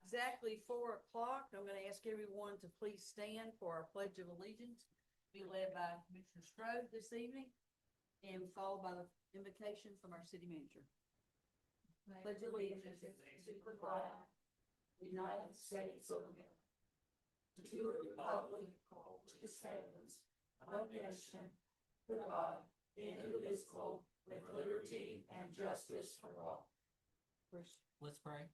Exactly 4 o'clock. I'm going to ask everyone to please stand for our Pledge of Allegiance, be led by Commissioner Strode this evening, and followed by the invocation from our city manager. Pledge allegiance to the flag, United States of America, to the republic which stands one nation, under God, indivisible, with liberty and justice for all. Let's pray.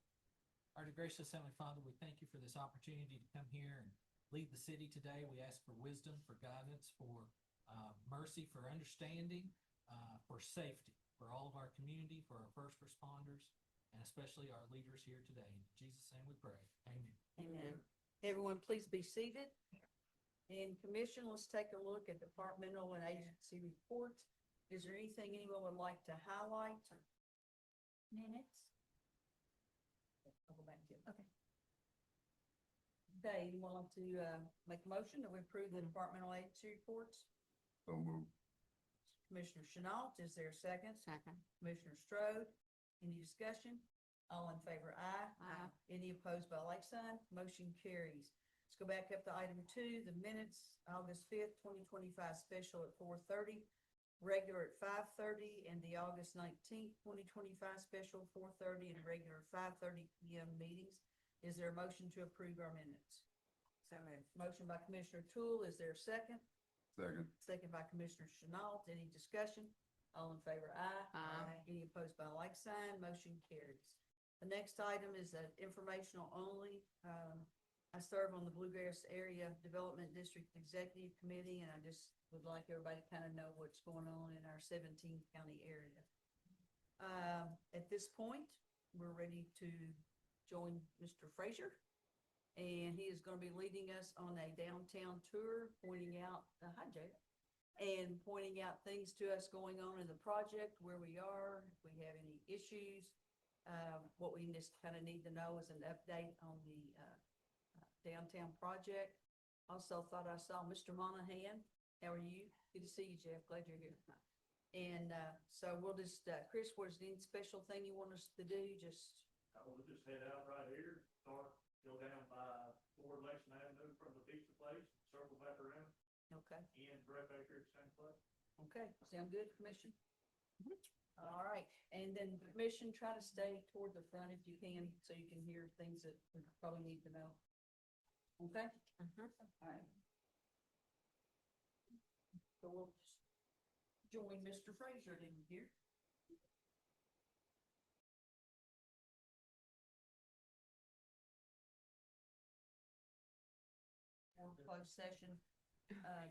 Our gracious Heavenly Father, we thank you for this opportunity to come here and lead the city today. We ask for wisdom, for guidance, for mercy, for understanding, for safety, for all of our community, for our first responders, and especially our leaders here today. In Jesus' name we pray. Amen. Amen. Everyone, please be seated. And Commission, let's take a look at departmental and agency reports. Is there anything anyone would like to highlight? Minutes. I'll go back to it. Okay. Okay, you want to make a motion to approve the departmental agency reports? So moved. Commissioner Chenault, is there a second? Second. Commissioner Strode, any discussion? All in favor, aye. Aye. Any opposed by like sign? Motion carries. Let's go back up to item 2, the minutes, August 5th, 2025 special at 4:30, regular at 5:30, and the August 19th, 2025 special 4:30 and regular 5:30 p.m. meetings. Is there a motion to approve our minutes? So moved. Motion by Commissioner Toole, is there a second? Second. Second by Commissioner Chenault. Any discussion? All in favor, aye. Aye. Any opposed by like sign? Motion carries. The next item is informational only. I serve on the Bluegrass Area Development District Executive Committee, and I just would like everybody to kind of know what's going on in our 17th county area. At this point, we're ready to join Mr. Frazier, and he is going to be leading us on a downtown tour, pointing out, hi Jay, and pointing out things to us going on in the project, where we are, if we have any issues. What we just kind of need to know is an update on the downtown project. Also thought I saw Mr. Monahan. How are you? Good to see you, Jeff. Glad you're here. And so we'll just, Chris, was there any special thing you want us to do? We'll just head out right here, go down by Ford Lexington Avenue from the pizza place, circle back around. Okay. And right back here at the same place. Okay. Sound good, Commission? All right. And then Commission, try to stay toward the front if you can, so you can hear things that we probably need to know. Okay? All right. So we'll just join Mr. Frazier in here. Closed session,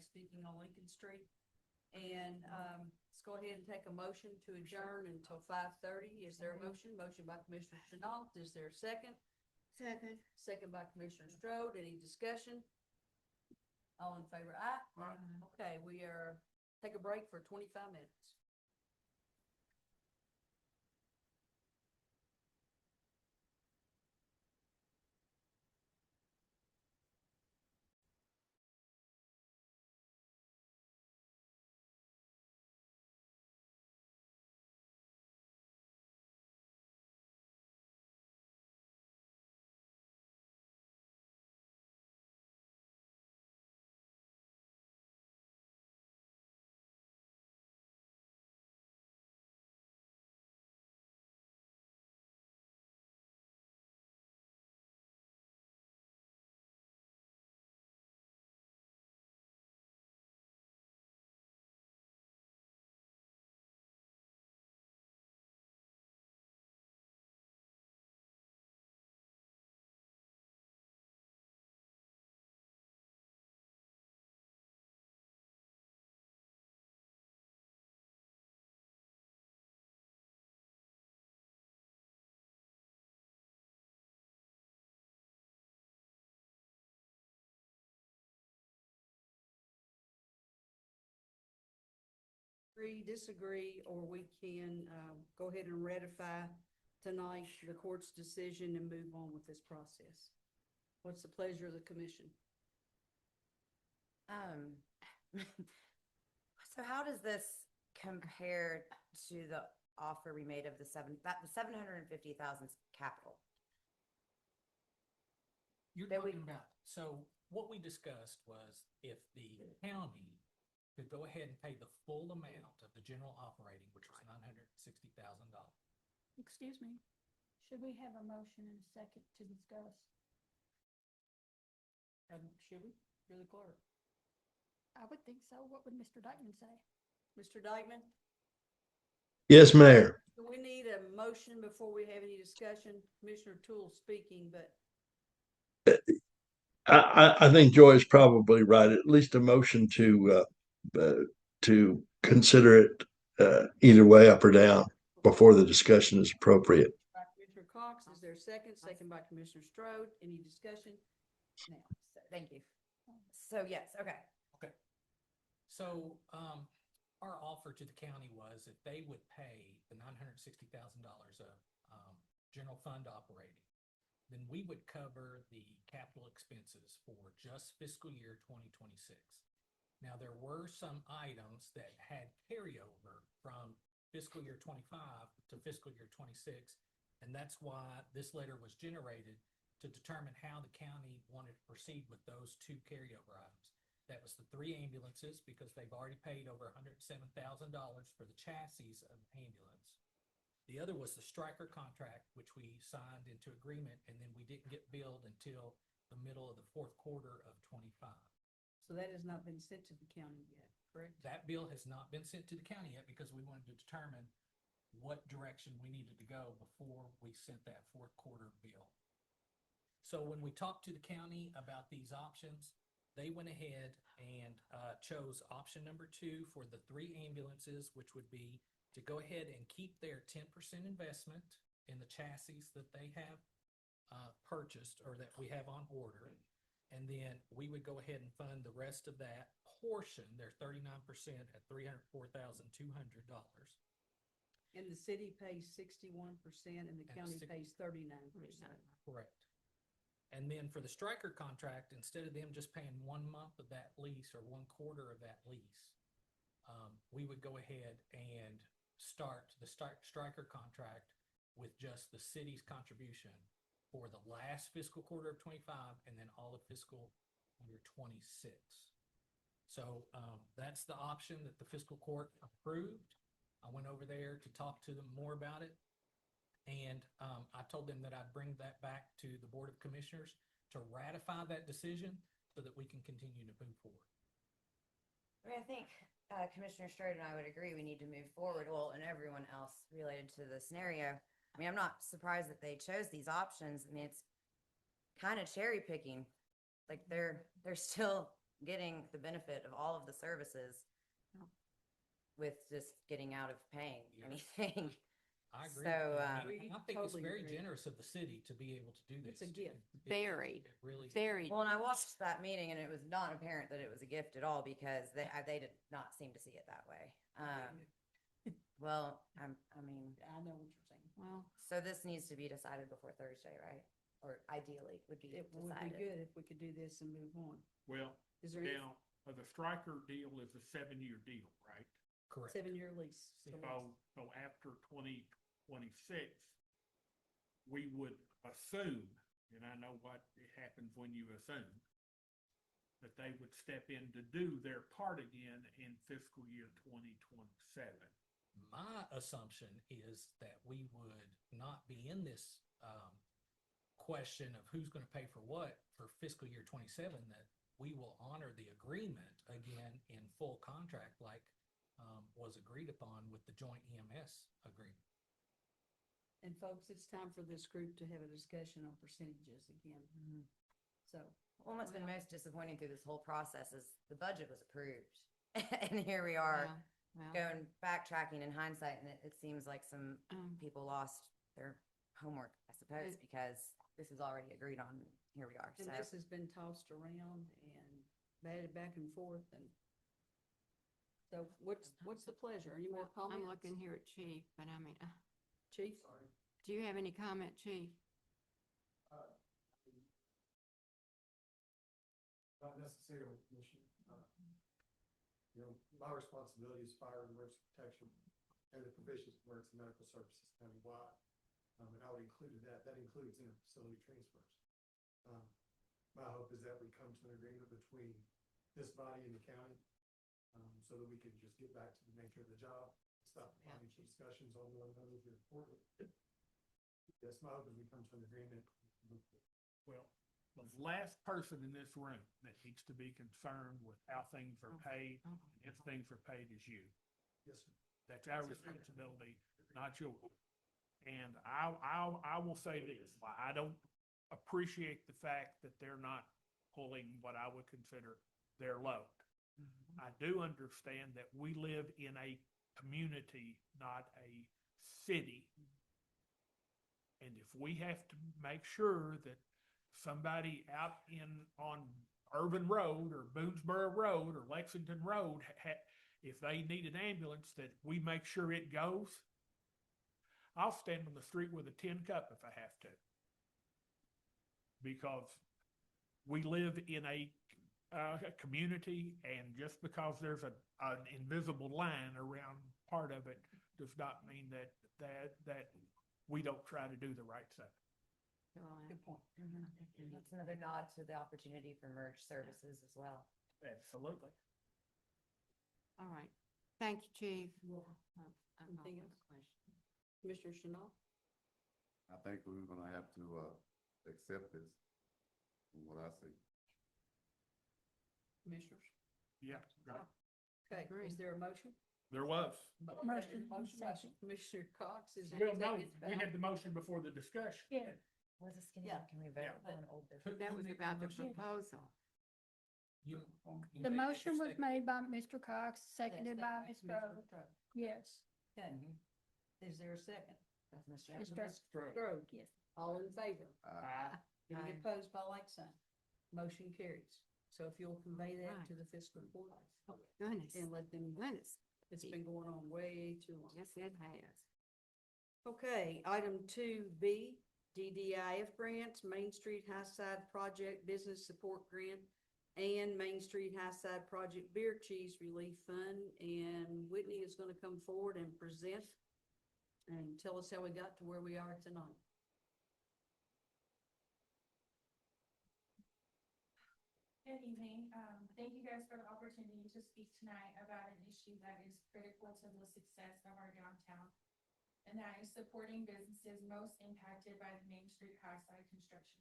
speaking on Lincoln Street. And let's go ahead and take a motion to adjourn until 5:30. Is there a motion? Motion by Commissioner Chenault. Is there a second? Second. Second by Commissioner Strode. Any discussion? All in favor, aye? Aye. Okay, we take a break for 25 minutes. Agree, disagree, or we can go ahead and ratify tonight the court's decision and move on with this process. What's the pleasure of the commission? So how does this compare to the offer we made of the 750,000 capital? You're That we- talking about, so what we discussed was if the county could go ahead and pay the full amount of the general operating, which was $960,000. Excuse me, should we have a motion and a second to discuss? Should we? You're the clerk. I would think so. What would Mr. Dykeman say? Mr. Dykeman, Yes, Mayor. do we need a motion before we have any discussion? Commissioner Toole speaking, but I think Joy is probably right. At least a motion to consider it either way, up or down, before the discussion is appropriate. by Commissioner Cox, is there a second? Second by Commissioner Strode. Any discussion? So, thank you. So yes, okay. So, our offer to the county was if they would pay the $960,000 of, general fund operating, then we would cover the capital expenses for just fiscal year 2026. Now, there were some items that had carryover from fiscal year 25 to fiscal year 26, and that's why this letter was generated to determine how the county wanted to proceed with those two carryover items. That was the 3 ambulances, because they've already paid over $107,000 for the chassis of the ambulance. The other was the striker contract, which we signed into agreement, and then we didn't get billed until the middle of the fourth quarter of 25. So that has not been sent to the county yet, correct? That bill has not been sent to the county yet because we wanted to determine what direction we needed to go before we sent that fourth quarter bill. So when we talked to the county about these options, they went ahead and chose option number 2 for the 3 ambulances, which would be to go ahead and keep their 10% investment in the chassis that they have purchased, or that we have on order. And then we would go ahead and fund the rest of that portion, their 39%, at $304,200. And the city pays 61% and the And county six- pays 39%. Correct. And then for the striker contract, instead of them just paying 1 month of that lease or 1/4 of that lease, we would go ahead and start the striker contract with just the city's contribution for the last fiscal quarter of 25 and then all of fiscal year 26. So that's the option that the fiscal court approved. I went over there to talk to them more about it. And I told them that I'd bring that back to the Board of Commissioners to ratify that decision so that we can continue to move forward. I mean, I think Commissioner Strode and I would agree we need to move forward. Well, and everyone else related to the scenario. I mean, I'm not surprised that they chose these options. I mean, it's kind of cherry picking. Like they're still getting the benefit of all of the services with just getting out of paying Yeah. anything. I agree. So, And We I think it's totally very agree. generous of the city to be able to do this. It's a gift. Very, It really. Very. Well, and I watched that meeting and it was not apparent that it was a gift at all because they did not seem to see it that way. Well, I mean, I know what you're saying. Well, so this needs to be decided before Thursday, right? Or ideally would be It would be decided. good if we could do this and move on. Well, Is there any now, the striker deal is a 7-year deal, right? Correct. 7-year lease? So after 2026, we would assume, and I know what happens when you assume, that they would step in to do their part again in fiscal year 2027. My assumption is that we would not be in this question of who's going to pay for what for fiscal year 27, that we will honor the agreement again in full contract like was agreed upon with the joint EMS agreement. And folks, it's time for this group to have a discussion on percentages again. Mhm. So, Well, what's been most disappointing through this whole process is the budget was approved. And here we are going backtracking in hindsight, and it seems like some people lost their homework, I suppose, because this is already agreed on. And here we are. and So this has been tossed around and batted back and forth, and so what's the pleasure? Any more comments? I'm looking here at Chief, but I mean, Chief? do you have any comment, Chief? Not necessarily, Commissioner. My responsibility is fire and emergency protection and the provision of emergency medical services countywide. And I would include that includes interfacility transfers. my hope is that we come to an agreement between this body and the county, so that we can just get back to the nature of the job, stop the financial discussions on one another is important. Yes, my hope is we come to an agreement. Well, the last person in this room that needs to be concerned with how things are paid, and if things are paid is you. Yes, sir. That's our responsibility, not yours. And I will say this, I don't appreciate the fact that they're not pulling what I would consider their load. I do understand that we live in a community, not a city. And if we have to make sure that somebody out on Urban Road or Boonesboro Road or Lexington Road, if they need an ambulance, that we make sure it goes, I'll stand on the street with a tin cup if I have to. Because we live in a community, and just because there's an invisible line around part of it does not mean that we don't try to do the right thing. Good point. That's another nod to the opportunity for merged services as well. Absolutely. All right. Thank you, Chief. Anything else? Commissioner Chenault? I think we're gonna have to, accept this, from what I see. Commissioners? Yeah, right. Okay, is there a motion? There was. Motion, Motion by second. Commissioner Cox, is there Well, a no, second? we had the motion before the discussion. Yeah, Was this gonna, Yeah. can we vote Yeah. on old business? That was about the proposal. You the made motion your was statement. made by Mr. Cox, seconded by Ms. Commissioner Grove. Strode. Yes, Okay, is there a second? That's Mr. Ms. Evans. Strode. Strode, Yes. all in favor? Aye. Any Aye. opposed by like sign? Motion carries. So if you'll convey that Right. to the fiscal court Oh, goodness, and let them, goodness. it's been going on way too long. Yes, it has. Okay, item 2B, DDIF grants, Main Street High Side Project Business Support Grant and Main Street High Side Project Beer Cheese Relief Fund. And Whitney is gonna come forward and present and tell us how we got to where we are tonight. Good evening. Thank you guys for the opportunity to speak tonight about an issue that is critical to the success of our downtown, and that is supporting businesses most impacted by the Main Street High Side construction.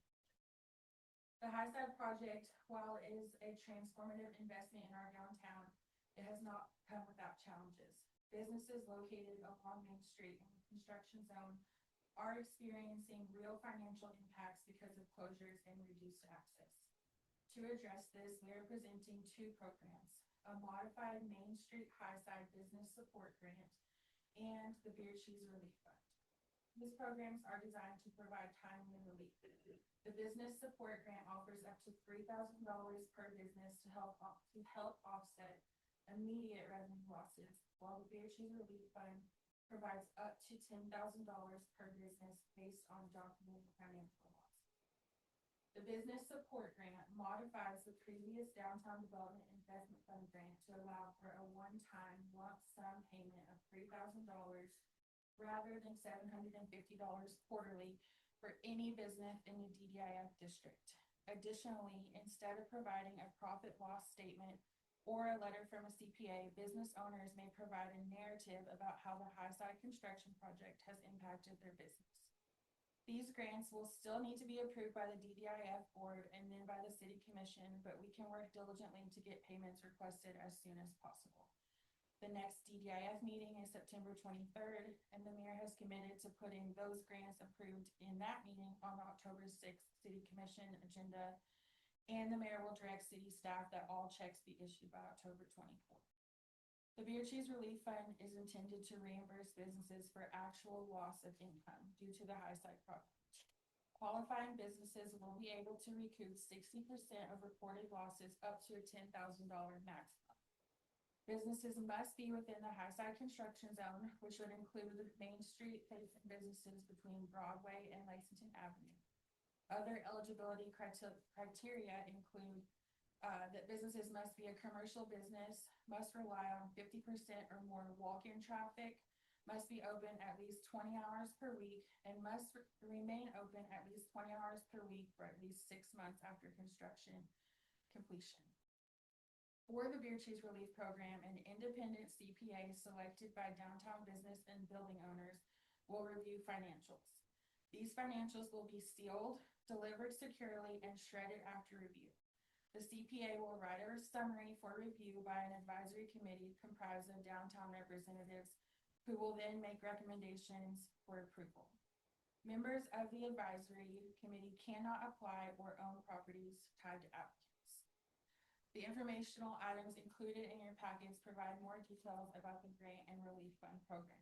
The High Side project, while it is a transformative investment in our downtown, it has not come without challenges. Businesses located along Main Street in the construction zone are experiencing real financial impacts because of closures and reduced access. To address this, we are presenting two programs, a modified Main Street High Side Business Support Grant and the Beer Cheese Relief Fund. These programs are designed to provide timely relief. The Business Support Grant offers up to $3,000 per business to help offset immediate revenue losses, while the Beer Cheese Relief Fund provides up to $10,000 per business based on documented financial loss. The Business Support Grant modifies the previous Downtown Development Investment Fund grant to allow for a one-time lump sum payment of $3,000 rather than $750 quarterly for any business in the DDIF district. Additionally, instead of providing a profit loss statement or a letter from a CPA, business owners may provide a narrative about how the High Side construction project has impacted their business. These grants will still need to be approved by the DDIF board and then by the city commission, but we can work diligently to get payments requested as soon as possible. The next DDIF meeting is September 23rd, and the mayor has committed to putting those grants approved in that meeting on October 6th city commission agenda. And the mayor will direct city staff that all checks be issued by October 24th. The Beer Cheese Relief Fund is intended to reimburse businesses for actual loss of income due to the High Side project. Qualifying businesses will be able to recoup 60% of reported losses up to a $10,000 maximum. Businesses must be within the High Side construction zone, which would include Main Street facing businesses between Broadway and Lexington Avenue. Other eligibility criteria include that businesses must be a commercial business, must rely on 50% or more walk-in traffic, must be open at least 20 hours per week and must remain open at least 20 hours per week for at least 6 months after construction completion. For the Beer Cheese Relief Program, an independent CPA selected by downtown business and building owners will review financials. These financials will be sealed, delivered securely, and shredded after review. The CPA will write a summary for review by an advisory committee comprised of downtown representatives who will then make recommendations for approval. Members of the advisory committee cannot apply or own properties tied to applicants. The informational items included in your packets provide more details about the grant and relief fund program.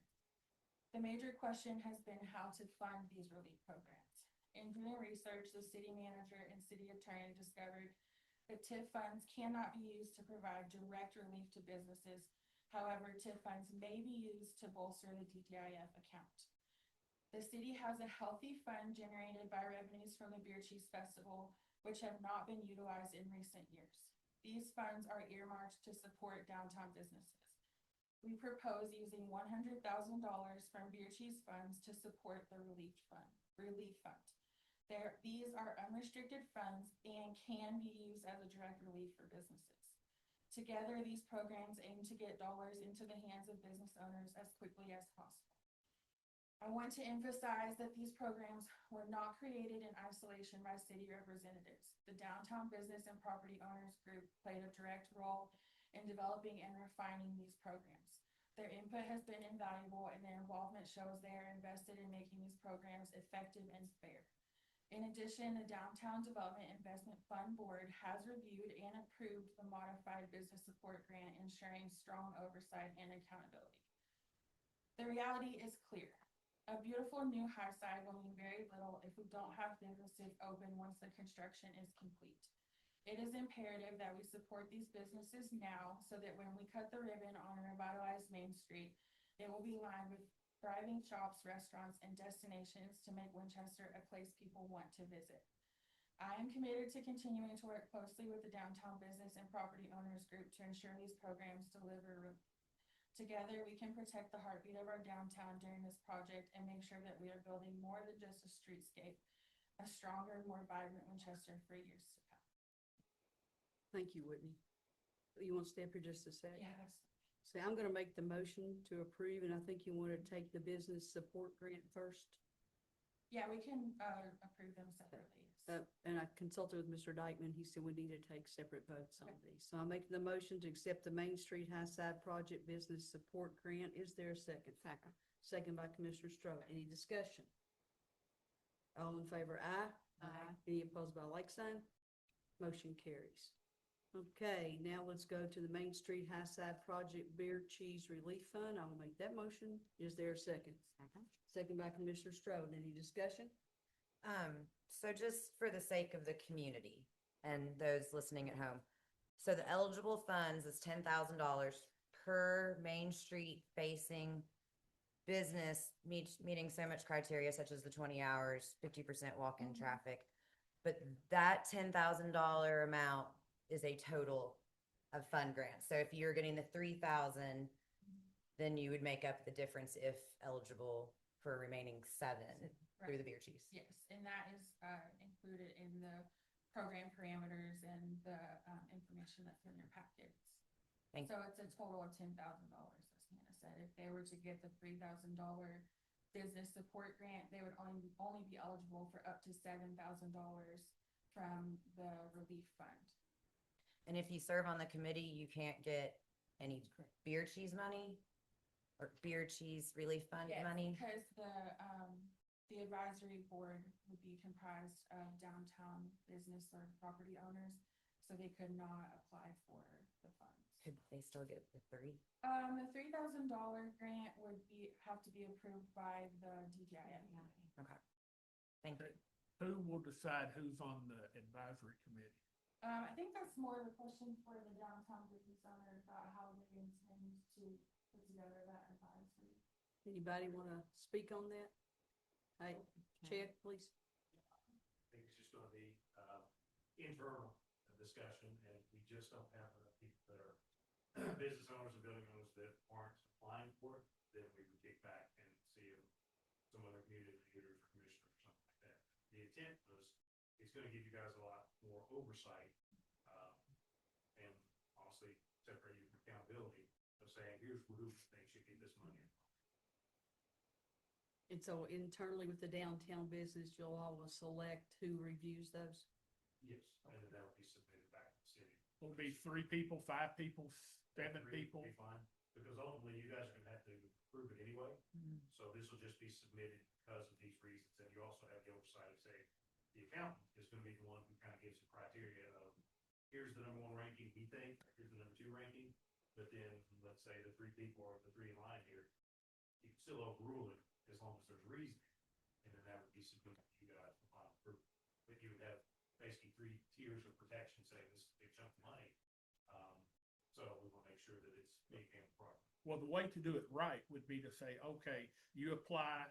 The major question has been how to fund these relief programs. In doing research, the city manager and city attorney discovered that TIF funds cannot be used to provide direct relief to businesses. However, TIF funds may be used to bolster the DTIF account. The city has a healthy fund generated by revenues from the Beer Cheese Festival, which have not been utilized in recent years. These funds are earmarked to support downtown businesses. We propose using $100,000 from Beer Cheese funds to support the relief fund. These are unrestricted funds and can be used as a direct relief for businesses. Together, these programs aim to get dollars into the hands of business owners as quickly as possible. I want to emphasize that these programs were not created in isolation by city representatives. The Downtown Business and Property Owners Group played a direct role in developing and refining these programs. Their input has been invaluable, and their involvement shows they are invested in making these programs effective and fair. In addition, the Downtown Development Investment Fund Board has reviewed and approved the Modified Business Support Grant, ensuring strong oversight and accountability. The reality is clear. A beautiful new high side will mean very little if we don't have businesses open once the construction is complete. It is imperative that we support these businesses now so that when we cut the ribbon on a revitalized Main Street, it will be lined with thriving shops, restaurants, and destinations to make Winchester a place people want to visit. I am committed to continuing to work closely with the Downtown Business and Property Owners Group to ensure these programs deliver. Together, we can protect the heartbeat of our downtown during this project and make sure that we are building more than just a streetscape, a stronger, more vibrant Winchester for years to come. Thank you, Whitney. You want to stay up here just a sec? Yes. So I'm gonna make the motion to approve, and I think you want to take the business support grant first. Yeah, we can approve them separately. And I consulted with Mr. Dykeman. He said we need to take separate votes on these. So I'm making the motion to accept the Main Street High Side Project Business Support Grant. Is there a second? Second. Second by Commissioner Stroh. Any discussion? All in favor, aye? Aye. Any opposed by like sign? Motion carries. Okay, now let's go to the Main Street High Side Project Beer Cheese Relief Fund. I will make that motion. Is there a second? Second. Second by Commissioner Strode. Any discussion? So just for the sake of the community and those listening at home. So the eligible funds is $10,000 per Main Street facing business meeting so much criteria such as the 20 hours, 50% walk-in traffic. But that $10,000 amount is a total of fund grants. So if you're getting the 3,000, then you would make up the difference if eligible for remaining 7 through the beer cheese. Yes, and that is included in the program parameters and the information that's in your packets. Thank So it's a total of $10,000, as Hannah said. If they were to get the $3,000 business support grant, they would only be eligible for up to $7,000 from the relief fund. And if you serve on the committee, you can't get any beer cheese money or beer cheese relief fund Yes, money? because the advisory board would be comprised of downtown business or property owners, so they could not apply for the funds. Could they still get the 3? The $3,000 grant would have to be approved by the DGIF. Okay. Thank you. Who will decide who's on the advisory committee? I think that's more of a question for the downtown business owner about how they intend to put together that advisory. Anybody want to speak on that? Hey, Chad, please. I think it's just gonna be, internal discussion, and we just don't have enough people that are business owners and building owners that aren't applying for it, then we would kick back and see if some other community leaders or commissioners or something like that. The intent was, it's gonna give you guys a lot more oversight, and honestly, separate you from accountability of saying, here's who we think should get this money. And so internally with the downtown business, you'll always select who reviews those? Yes, and then that'll be submitted back to the city. Will be 3 people, 5 people, 7 Three people. would be fine, because ultimately you guys are gonna have to approve it anyway. So this will just be submitted because of these reasons, and you also have the oversight of say, the accountant is gonna be the one who kind of gives the criteria of, here's the number 1 ranking we think, here's the number 2 ranking, but then, let's say the 3 people or the 3 in line here, you can still overrule it as long as there's reason, and then that would be submitted to you guys for final approval. But you would have basically 3 tiers of protection, saying this is a big chunk of money. So we want to make sure that it's being handled properly. Well, the way to do it right would be to say, okay, you apply.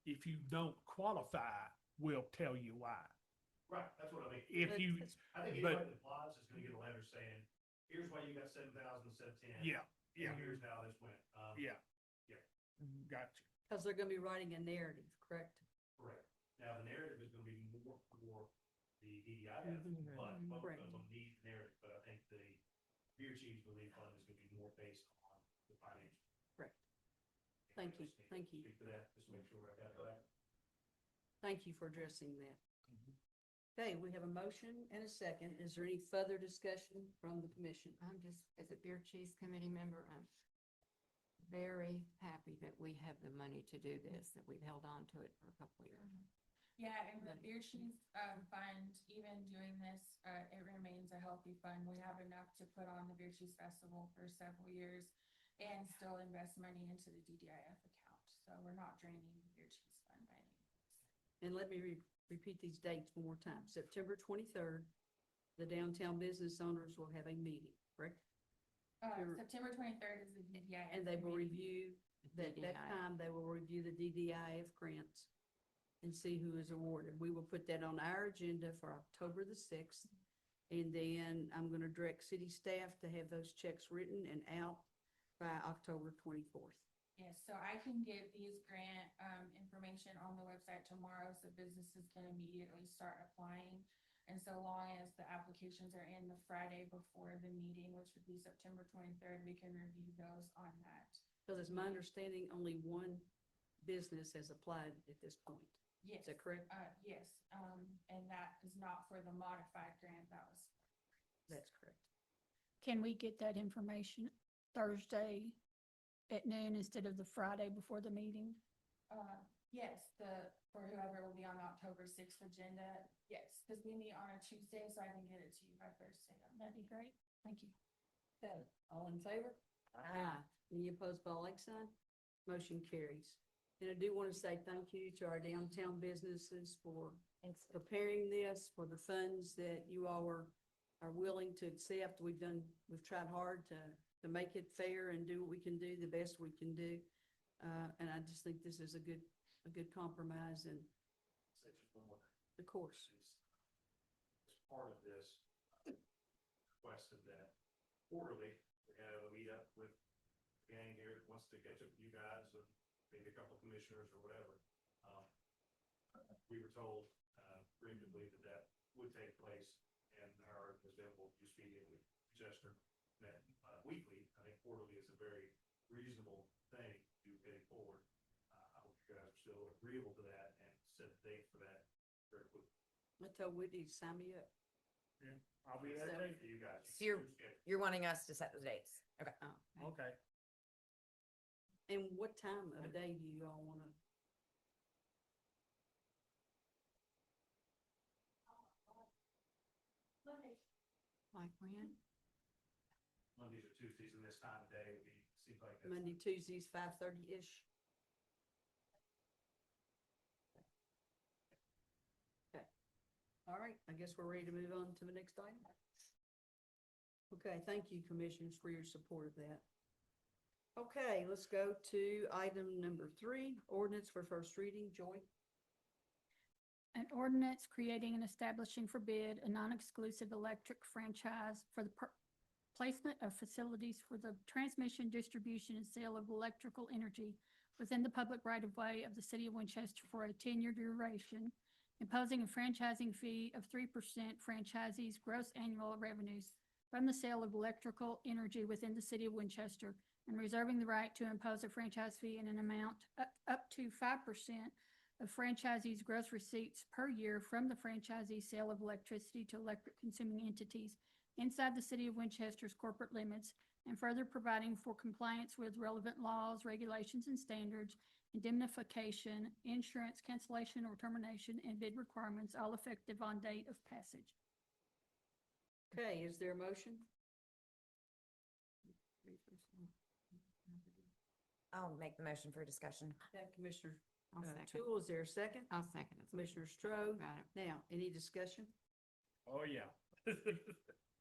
If you don't qualify, we'll tell you why. Right, that's what I mean. If you, I think but- anybody that applies is gonna get a letter saying, here's why you got 7,000 instead of 10. yeah, And here's how this went. yeah. Yeah. Gotcha. Because they're gonna be writing a narrative, correct? Correct. Now, the narrative is gonna be more for the DDIF, but both Correct. of them need narrative, but I think the beer cheese relief fund is gonna be more based on the financial. Correct. Thank you, thank you. Speak to that, just make sure I got that. Thank you for addressing that. Okay, we have a motion and a second. Is there any further discussion from the commission? I'm just, as a beer cheese committee member, I'm very happy that we have the money to do this, that we've held on to it for a couple of years. Yeah, and the beer cheese, fund, even doing this, it remains a healthy fund. We have enough to put on the beer cheese festival for several years and still invest money into the DDIF account. So we're not draining the beer cheese fund by any means. And let me repeat these dates one more time. September 23rd, the downtown business owners will have a meeting, correct? Sure. September 23rd is the DDIF. And they will meeting. review, that DDI. time, they will review the DDIF grants and see who is awarded. We will put that on our agenda for October the 6th. And then I'm gonna direct city staff to have those checks written and out by October 24th. Yes, so I can get these grant, information on the website tomorrow, so businesses can immediately start applying. And so long as the applications are in the Friday before the meeting, which would be September 23rd, we can review those on that. Because it's my understanding, only one business has applied at this point. Yes. Is that correct? Yes, and that is not for the modified grant, that was. That's correct. Can we get that information Thursday at noon instead of the Friday before the meeting? Yes, for whoever will be on October 6th agenda, yes, because we meet on a Tuesday, so I can get it to you by Thursday. That'd be great. Thank you. Okay, all in favor? Aye. Any opposed by like sign? Motion carries. And I do want to say thank you to our downtown businesses for preparing this, for the funds that you all are willing to accept. We've tried hard to make it fair and do what we can do, the best we can do. And I just think this is a good compromise and Say just one more. of course. As part of this, requested that quarterly, we have a meet up with the gang here that wants to catch up with you guys, or maybe a couple commissioners or whatever. We were told, preemptively that would take place, and our available just be in Winchester, that weekly. I think quarterly is a very reasonable thing to do getting forward. I hope you guys are still agreeable to that and set a date for that very quickly. I told Whitney to sign me up. Yeah, I'll be there So- too. For you guys. So you're wanting us to set the dates? Okay. Oh. Okay. And what time of day do you all want to? Like when? Mondays or Tuesdays, and this time of day would be, seems like. that's- Monday, Tuesdays, 5:30-ish? Okay. All right, I guess we're ready to move on to the next item. Okay, thank you, commissioners, for your support of that. Okay, let's go to item number 3, ordinance for first reading. Joy? An ordinance creating and establishing for bid a non-exclusive electric franchise for the placement of facilities for the transmission, distribution, and sale of electrical energy within the public right-of-way of the city of Winchester for a 10-year duration, imposing a franchising fee of 3% franchisees' gross annual revenues from the sale of electrical energy within the city of Winchester, and reserving the right to impose a franchise fee in an amount up to 5% of franchisees' gross receipts per year from the franchisee sale of electricity to electric consuming entities inside the city of Winchester's corporate limits, and further providing for compliance with relevant laws, regulations, and standards, indemnification, insurance, cancellation or termination, and bid requirements, all effective on date of passage. Okay, is there a motion? I'll make the motion for discussion. Okay, Commissioner I'll second. Tool, is there a second? I'll second it. Commissioner Strode? Got it. Now, any discussion? Oh, yeah.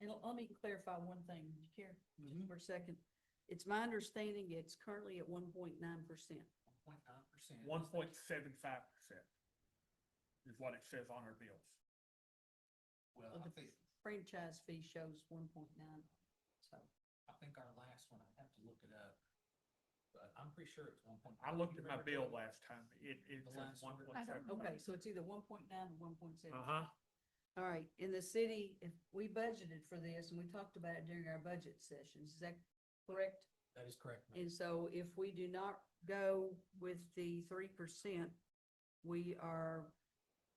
And let me clarify one thing, you care, just Mhm. for a second. It's my understanding it's currently at 1.9%. 1.9%. 1.75% is what it says on our bills. Well, Well, I the think, franchise fee shows 1.9, so. I think our last one, I have to look it up, but I'm pretty sure it's 1. I looked at my bill last time. It The says last one. 1.7. Okay, so it's either 1.9 or 1.7. Uh-huh. All right, in the city, if we budgeted for this and we talked about it during our budget sessions, is that correct? That is correct, ma'am. And so if we do not go with the 3%, we are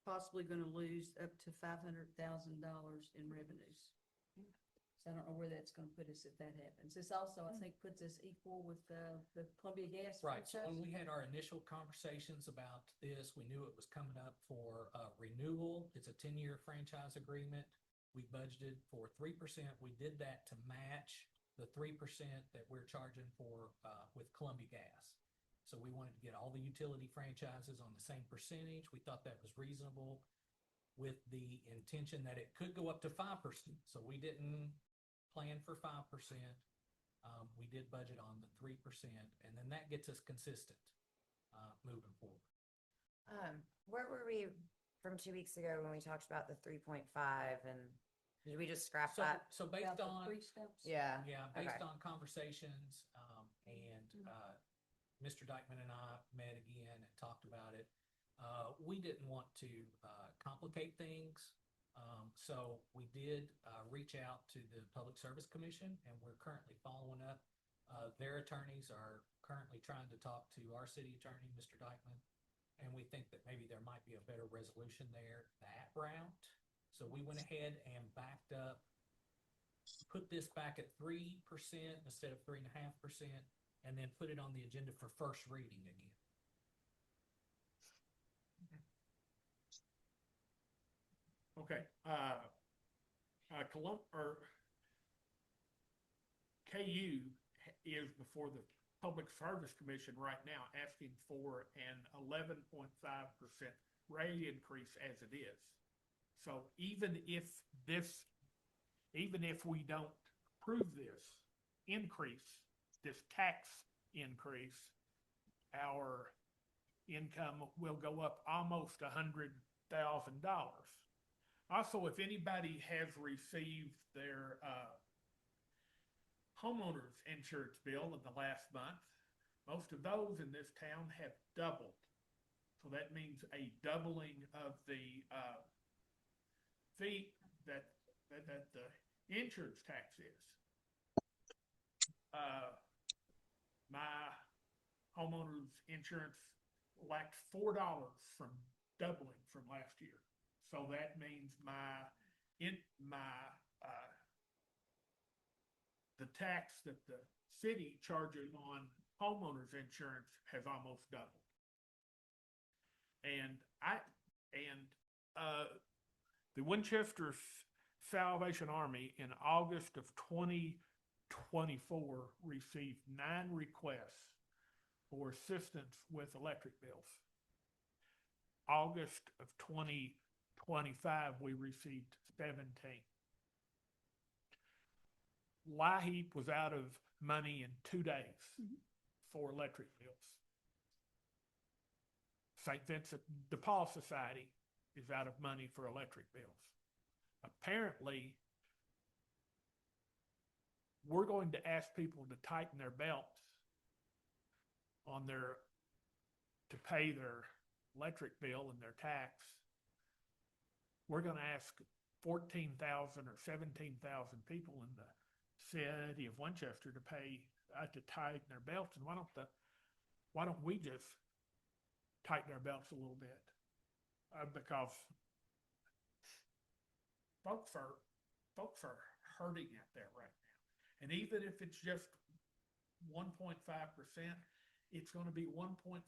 possibly gonna lose up to $500,000 in revenues. So I don't know where that's gonna put us if that happens. This also, I think, puts us equal with the Columbia Gas. Right, so when franchise. we had our initial conversations about this, we knew it was coming up for renewal. It's a 10-year franchise agreement. We budgeted for 3%. We did that to match the 3% that we're charging for with Columbia Gas. So we wanted to get all the utility franchises on the same percentage. We thought that was reasonable with the intention that it could go up to 5%. So we didn't plan for 5%. We did budget on the 3%, and then that gets us consistent moving forward. Where were we from 2 weeks ago when we talked about the 3.5, and did we just scrap So, that? so based About the on, 3 steps? Yeah. yeah, based Okay. on conversations, and Mr. Dykeman and I met again and talked about it. We didn't want to complicate things. So we did reach out to the Public Service Commission, and we're currently following up. Their attorneys are currently trying to talk to our city attorney, Mr. Dykeman, and we think that maybe there might be a better resolution there that route. So we went ahead and backed up, put this back at 3% instead of 3.5%, and then put it on the agenda for first reading again. Okay, KU is before the Public Service Commission right now asking for an 11.5% rate increase as it is. So even if we don't approve this increase, this tax increase, our income will go up almost $100,000. Also, if anybody has received their homeowner's insurance bill in the last month, most of those in this town have doubled. So that means a doubling of the fee that the insurance tax is. My homeowner's insurance lacked $4 from doubling from last year. So that means the tax that the city charges on homeowners insurance has almost doubled. And the Winchester Salvation Army in August of 2024 received 9 requests for assistance with electric bills. August of 2025, we received 17. LIHEAP was out of money in 2 days for electric bills. St. Vincent de Paul Society is out of money for electric bills. Apparently, we're going to ask people to tighten their belts on their to pay their electric bill and their tax, we're gonna ask 14,000 or 17,000 people in the city of Winchester to pay, to tighten their belts, and why don't we just tighten our belts a little bit? Because folks are hurting out there right now. And even if it's just 1.5%, it's gonna be 1.5%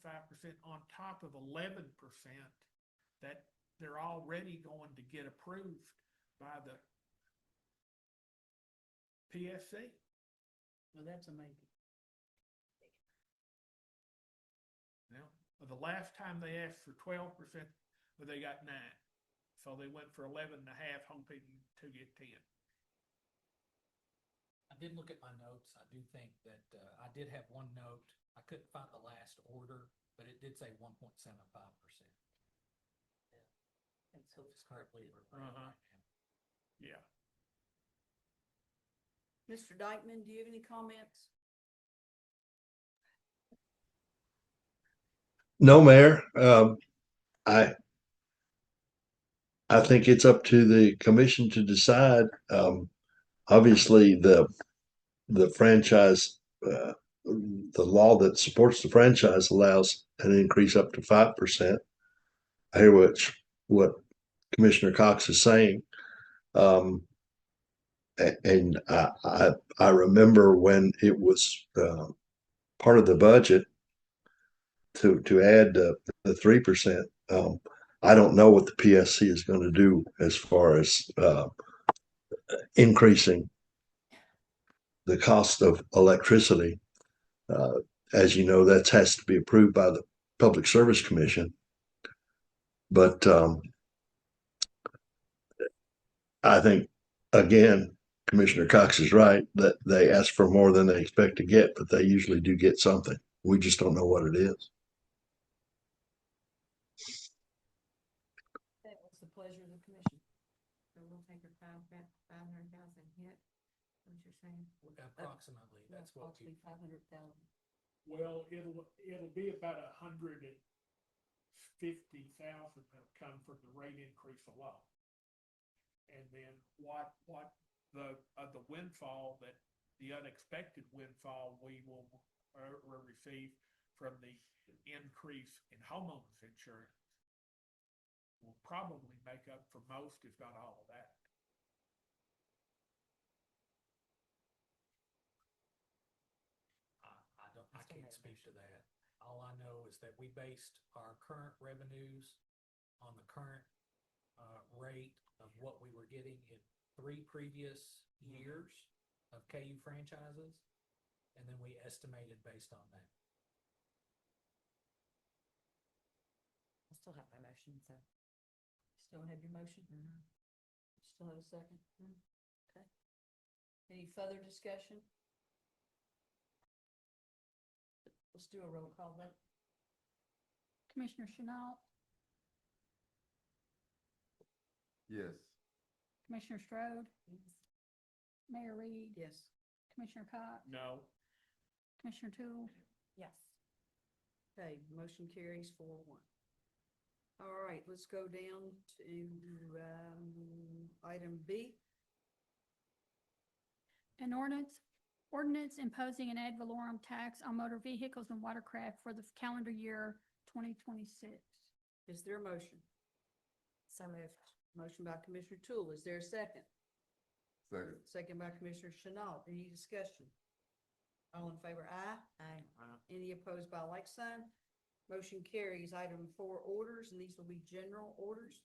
on top of 11% that they're already going to get approved by the PSC. Well, that's amazing. Now, the last time they asked for 12%, they got 9. So they went for 11.5, hoping to get 10. I did look at my notes. I do think that, I did have one note. I couldn't find the last order, but it did say 1.75%. And so It's currently where we're at right now. Yeah. Mr. Dykeman, do you have any comments? No, Mayor. I think it's up to the commission to decide. Obviously, the franchise, the law that supports the franchise allows an increase up to 5%. I hear what Commissioner Cox is saying. And I remember when it was part of the budget to add the 3%. I don't know what the PSC is going to do as far as increasing the cost of electricity. As you know, that has to be approved by the Public Service Commission. But I think, again, Commissioner Cox is right that they ask for more than they expect to get, but they usually do get something. We just don't know what it is. That was the pleasure of the commission. So we'll take a 500,000 hit, what you're saying? Approximately, that's what we, Approximately 500,000. Well, it'll be about 150,000 that'll come from the rate increase alone. And then what the windfall, that the unexpected windfall we will receive from the increase in homeowners insurance will probably make up for most, if not all of that. I can't speak to that. All I know is that we based our current revenues on the current rate of what we were getting in 3 previous years of KU franchises, and then we estimated based on that. I still have my motion, so. Still have your motion? Still have a second? Okay. Any further discussion? Let's do a roll call vote. Commissioner Chenault, Yes. Commissioner Strode, Mayor Reed, Yes. Commissioner Cox, No, Commissioner Tool. Yes. Okay, motion carries 4-1. All right, let's go down to item B. An ordinance imposing an ad valorem tax on motor vehicles and watercraft for the calendar year 2026. Is there a motion? So moved. Motion by Commissioner Tool. Is there a second? Second. Second by Commissioner Chenault. Any discussion? All in favor, aye. Aye. Any opposed by like sign? Motion carries. Item 4, orders, and these will be general orders.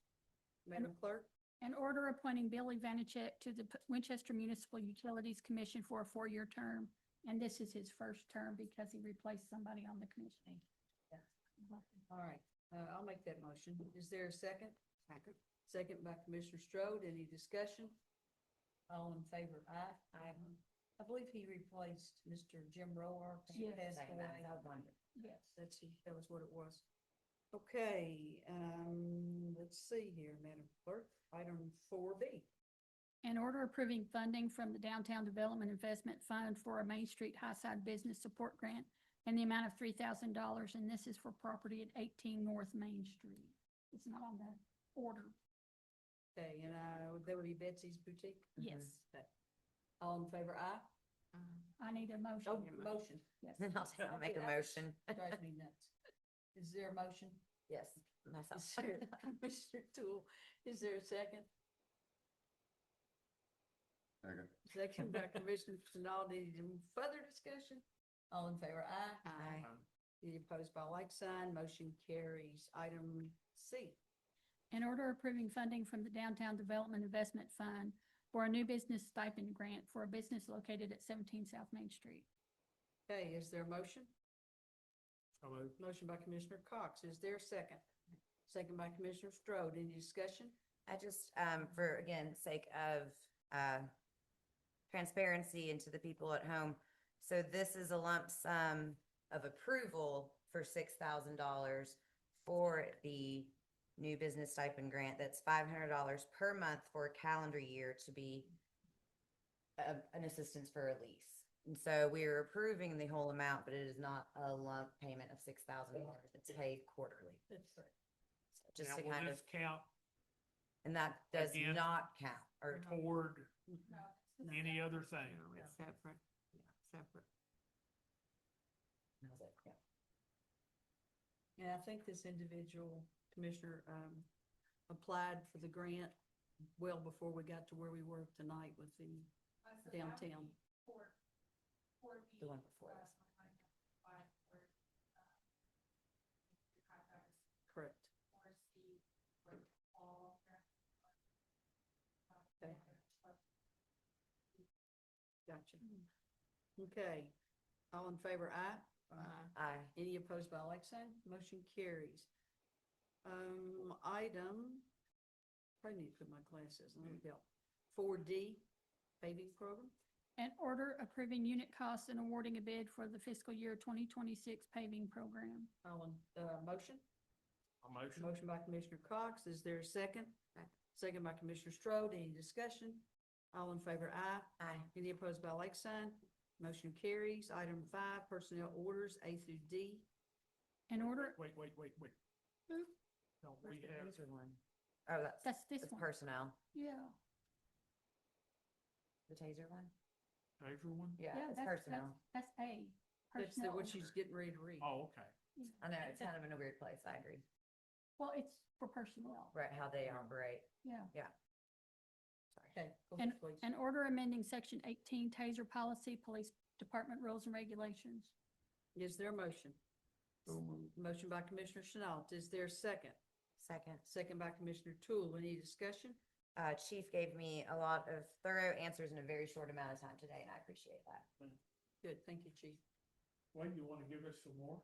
Madam Clerk? An order appointing Billy Vanacek to the Winchester Municipal Utilities Commission for a 4-year term. And this is his first term because he replaced somebody on the commission. All right, I'll make that motion. Is there a second? Second. Second by Commissioner Strode. Any discussion? All in favor, aye. Aye. I believe he replaced Mr. Jim Roar. He Yes. passed Second away. that, that was wonderful. Yes, that was what it was. Okay, let's see here, Madam Clerk. Item 4B. An order approving funding from the Downtown Development Investment Fund for a Main Street High Side Business Support Grant in the amount of $3,000, and this is for property at 18 North Main Street. It's not on the order. Okay, and that would be Betsy's Boutique? Yes, Okay. All in favor, aye? I need a motion. Oh, motion. Yes. I'll make a Okay, that motion. Drives me nuts. Is there a motion? Yes, myself. Is there, Commissioner Tool, is there a second? Second. Second by Commissioner Chenault. Any further discussion? All in favor, aye? Aye. Any opposed by like sign? Motion carries. Item C. An order approving funding from the Downtown Development Investment Fund for a new business stipend grant for a business located at 17 South Main Street. Okay, is there a motion? So moved. Motion by Commissioner Cox. Is there a second? Second by Commissioner Strode. Any discussion? I just, for, again, sake of, transparency and to the people at home. So this is a lump sum of approval for $6,000 for the new business stipend grant. That's $500 per month for a calendar year to be an assistance for a lease. And so we are approving the whole amount, but it is not a lump payment of $6,000. It's paid quarterly. Just Now, to will kind of, this count and that does Again? not count, or toward No. any other thing? No, it's separate, separate. how's it? Yeah. And I think this individual, Commissioner, applied for the grant well before we got to where we were tonight with the downtown. The one before this. Correct. Okay. Gotcha. Okay. All in favor, aye? Aye. Any opposed by like sign? Motion carries. Item, probably need to put my glasses on. There we go. 4D, paving program. An order approving unit costs and awarding a bid for the fiscal year 2026 paving program. All in, motion? A motion? Motion by Commissioner Cox. Is there a second? Second by Commissioner Strode. Any discussion? All in favor, aye. Aye. Any opposed by like sign? Motion carries. Item 5, personnel orders A through D. An order, Wait. Hmm? Don't Where's we the have, taser one? Oh, that's this that's one. personnel. Yeah. The taser one? taser one? Yeah, it's that's- personnel. That's A. That's Personnel what she's order. getting ready to read. Oh, okay. I know, it's kind of in a weird place, I agree. Well, it's for personnel. Right, how they operate. Yeah. Sorry. Okay, go An, ahead, please. an order amending section 18 taser policy, police department rules and regulations. Is there a motion? Motion by Commissioner Chenault. Is there a second? Second. Second by Commissioner Tool. Any discussion? Chief gave me a lot of thorough answers in a very short amount of time today, and I appreciate that. Good, thank you, Chief. Well, you want to give us some more?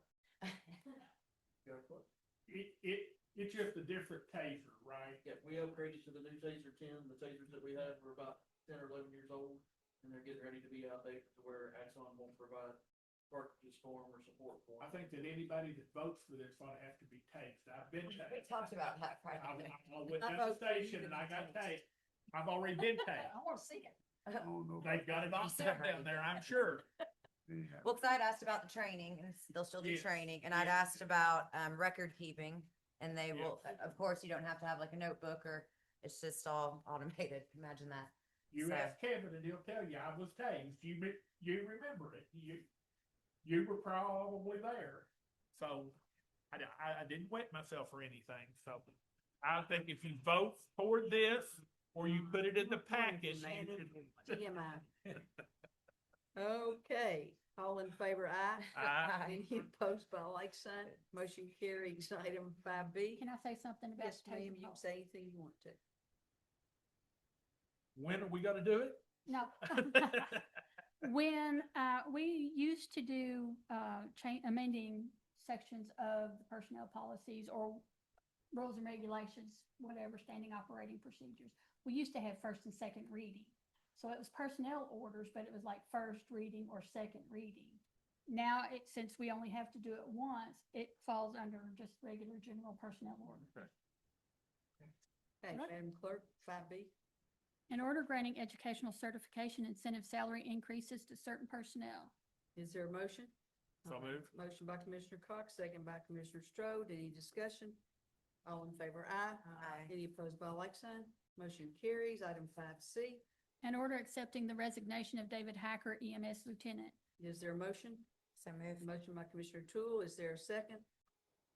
It's just a different taser, right? Yeah, we upgraded to the new Taser 10. The tasers that we had were about 10 or 11 years old, and they're getting ready to be outdated to where Axon won't provide cartridges for them or support for I them. think that anybody that votes for this ought to have to be tased. I've been tased. We talked about that I Friday. went I to the vote for you station to and be I got tased. tased. I've already been tased. want to see it. They've got it all set down there, I'm sure. Well, because I'd asked about the training, and they'll still do Yes, training, and I'd yes. asked about, record keeping, and they will, Yes. of course, you don't have to have like a notebook, or it's just all automated, imagine that. You So- ask Kevin and he'll tell you, I was tased. You remember it. You were probably there. So I didn't wet myself or anything. So I think if you vote for this or you put it in the package, you should. TMI. Okay, all in favor, aye? Aye. Any opposed by like sign? Motion carries. Item 5B. Can I say something about Yes, the ma'am, taser you can policy? say anything you want to. When are we gonna do it? No. When, we used to do, amending sections of the personnel policies or rules and regulations, whatever, standing operating procedures. We used to have first and second reading. So it was personnel orders, but it was like first reading or second reading. Now, since we only have to do it once, it falls under just regular general personnel order. Okay, Right. Madam Clerk, 5B. An order granting educational certification incentive salary increases to certain personnel. Is there a motion? So moved. Motion by Commissioner Cox, second by Commissioner Strode. Any discussion? All in favor, aye. Aye. Any opposed by like sign? Motion carries. Item 5C. An order accepting the resignation of David Hacker, EMS Lieutenant. Is there a motion? So moved. Motion by Commissioner Tool. Is there a second?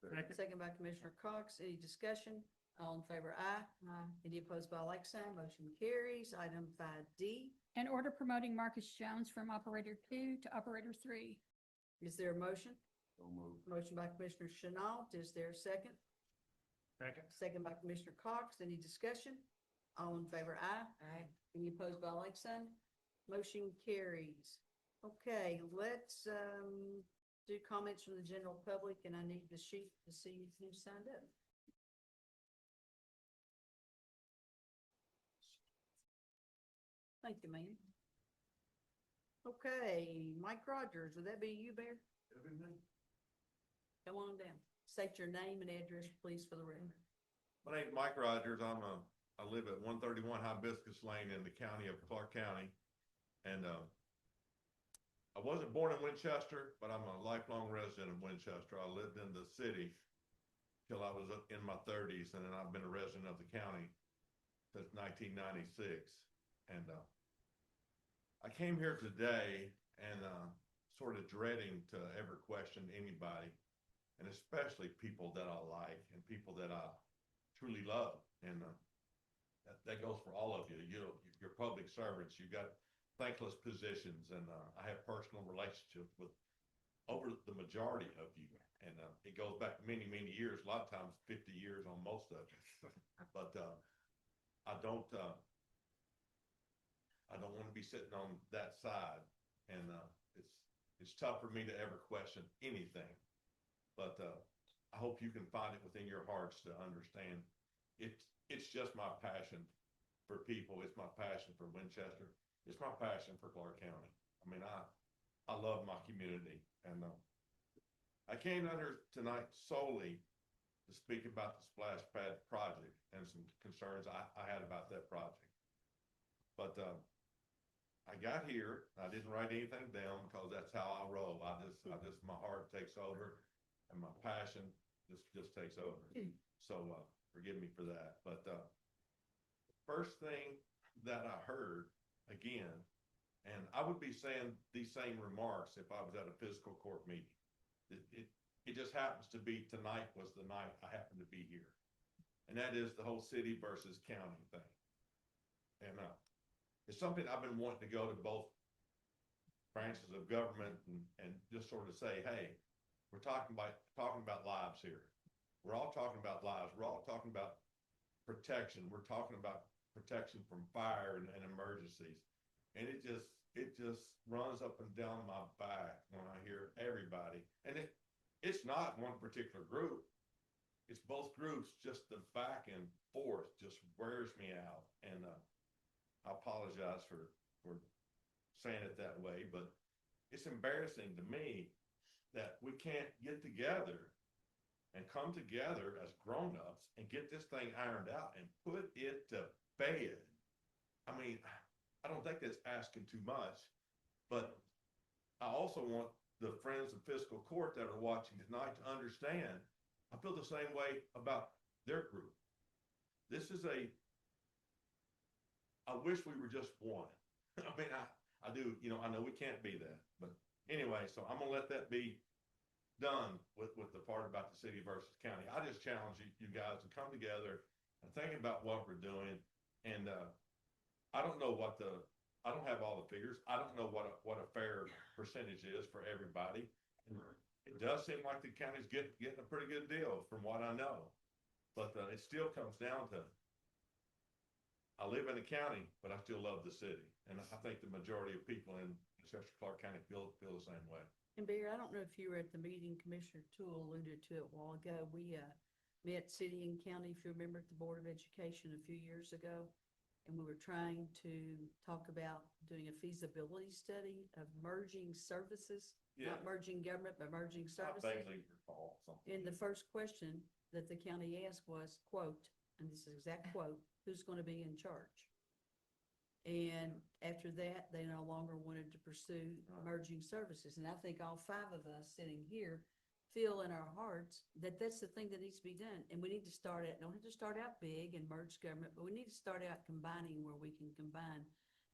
Second. Second by Commissioner Cox. Any discussion? All in favor, aye. Aye. Any opposed by like sign? Motion carries. Item 5D. An order promoting Marcus Jones from Operator 2 to Operator 3. Is there a motion? So moved. Motion by Commissioner Chenault. Is there a second? Second. Second by Commissioner Cox. Any discussion? All in favor, aye. Aye. Any opposed by like sign? Motion carries. Okay, let's, do comments from the general public, and I need the sheet to see who signed up. Thank you, ma'am. Okay, Mike Rogers, would that be you, Bear? Come on down. State your name and address, please, for the record. My name's Mike Rogers. I live at 131 Hibiscus Lane in the county of Clark County. And, I wasn't born in Winchester, but I'm a lifelong resident of Winchester. I lived in the city till I was in my 30s, and then I've been a resident of the county since 1996. And, I came here today and, sort of dreading to ever question anybody, and especially people that I like and people that I truly love. And that goes for all of you. You're public servants. You've got thankless positions, and I have personal relationships with over the majority of you. And it goes back many, many years, a lot of times 50 years on most of it. But I don't want to be sitting on that side, and it's tough for me to ever question anything. But I hope you can find it within your hearts to understand it's just my passion for people. It's my passion for Winchester. It's my passion for Clark County. I mean, I love my community, and I came down here tonight solely to speak about the splash pad project and some concerns I had about that project. But I got here, I didn't write anything down because that's how I roll. My heart takes over, and my passion just takes over. So forgive me for that. But first thing that I heard again, and I would be saying these same remarks if I was at a fiscal court meeting. It just happens to be tonight was the night I happened to be here. And that is the whole city versus county thing. And it's something I've been wanting to go to both branches of government and just sort of say, hey, we're talking about lives here. We're all talking about lives. We're all talking about protection. We're talking about protection from fire and emergencies. And it just runs up and down my back when I hear everybody. And it's not one particular group. It's both groups. Just the back and forth just wears me out. And I apologize for saying it that way, but it's embarrassing to me that we can't get together and come together as grown-ups and get this thing ironed out and put it to bed. I mean, I don't think that's asking too much, but I also want the friends of fiscal court that are watching tonight to understand, I feel the same way about their group. This is I wish we were just one. I mean, I do, I know we can't be that, but anyway, so I'm gonna let that be done with the part about the city versus county. I just challenge you guys to come together and think about what we're doing. And I don't know I don't have all the figures. I don't know what a fair percentage is for everybody. And it does seem like the county's getting a pretty good deal from what I know. But it still comes down to, I live in the county, but I still love the city. And I think the majority of people in Winchester, Clark County feel the same way. And Bear, I don't know if you were at the meeting, Commissioner Toole alluded to it a while ago. We met city and county, if you remember, at the Board of Education a few years ago. And we were trying to talk about doing a feasibility study of merging services, not merging government, but merging I services. vaguely recall something. And the first question that the county asked was, quote, and this is exact quote, who's going to be in charge? And after that, they no longer wanted to pursue merging services. And I think all five of us sitting here feel in our hearts that that's the thing that needs to be done. And we need to start out, don't have to start out big and merge government, but we need to start out combining where we can combine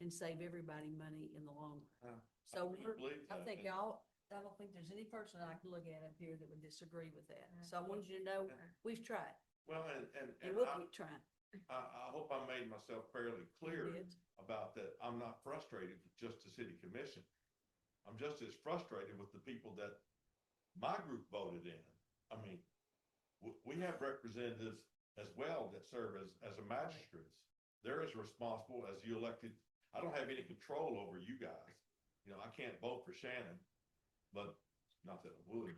and save everybody money in the long run. So I think y'all, I don't think there's any person that I can look at up here that would disagree with that. So I wanted you to know, we've tried, Well, and and we'll keep trying. I hope I made myself fairly clear did. about that. I'm not frustrated with just the city commission. I'm just as frustrated with the people that my group voted in. I mean, we have representatives as well that serve as a magistrates. They're as responsible as you elected. I don't have any control over you guys. You know, I can't vote for Shannon, but not that I would.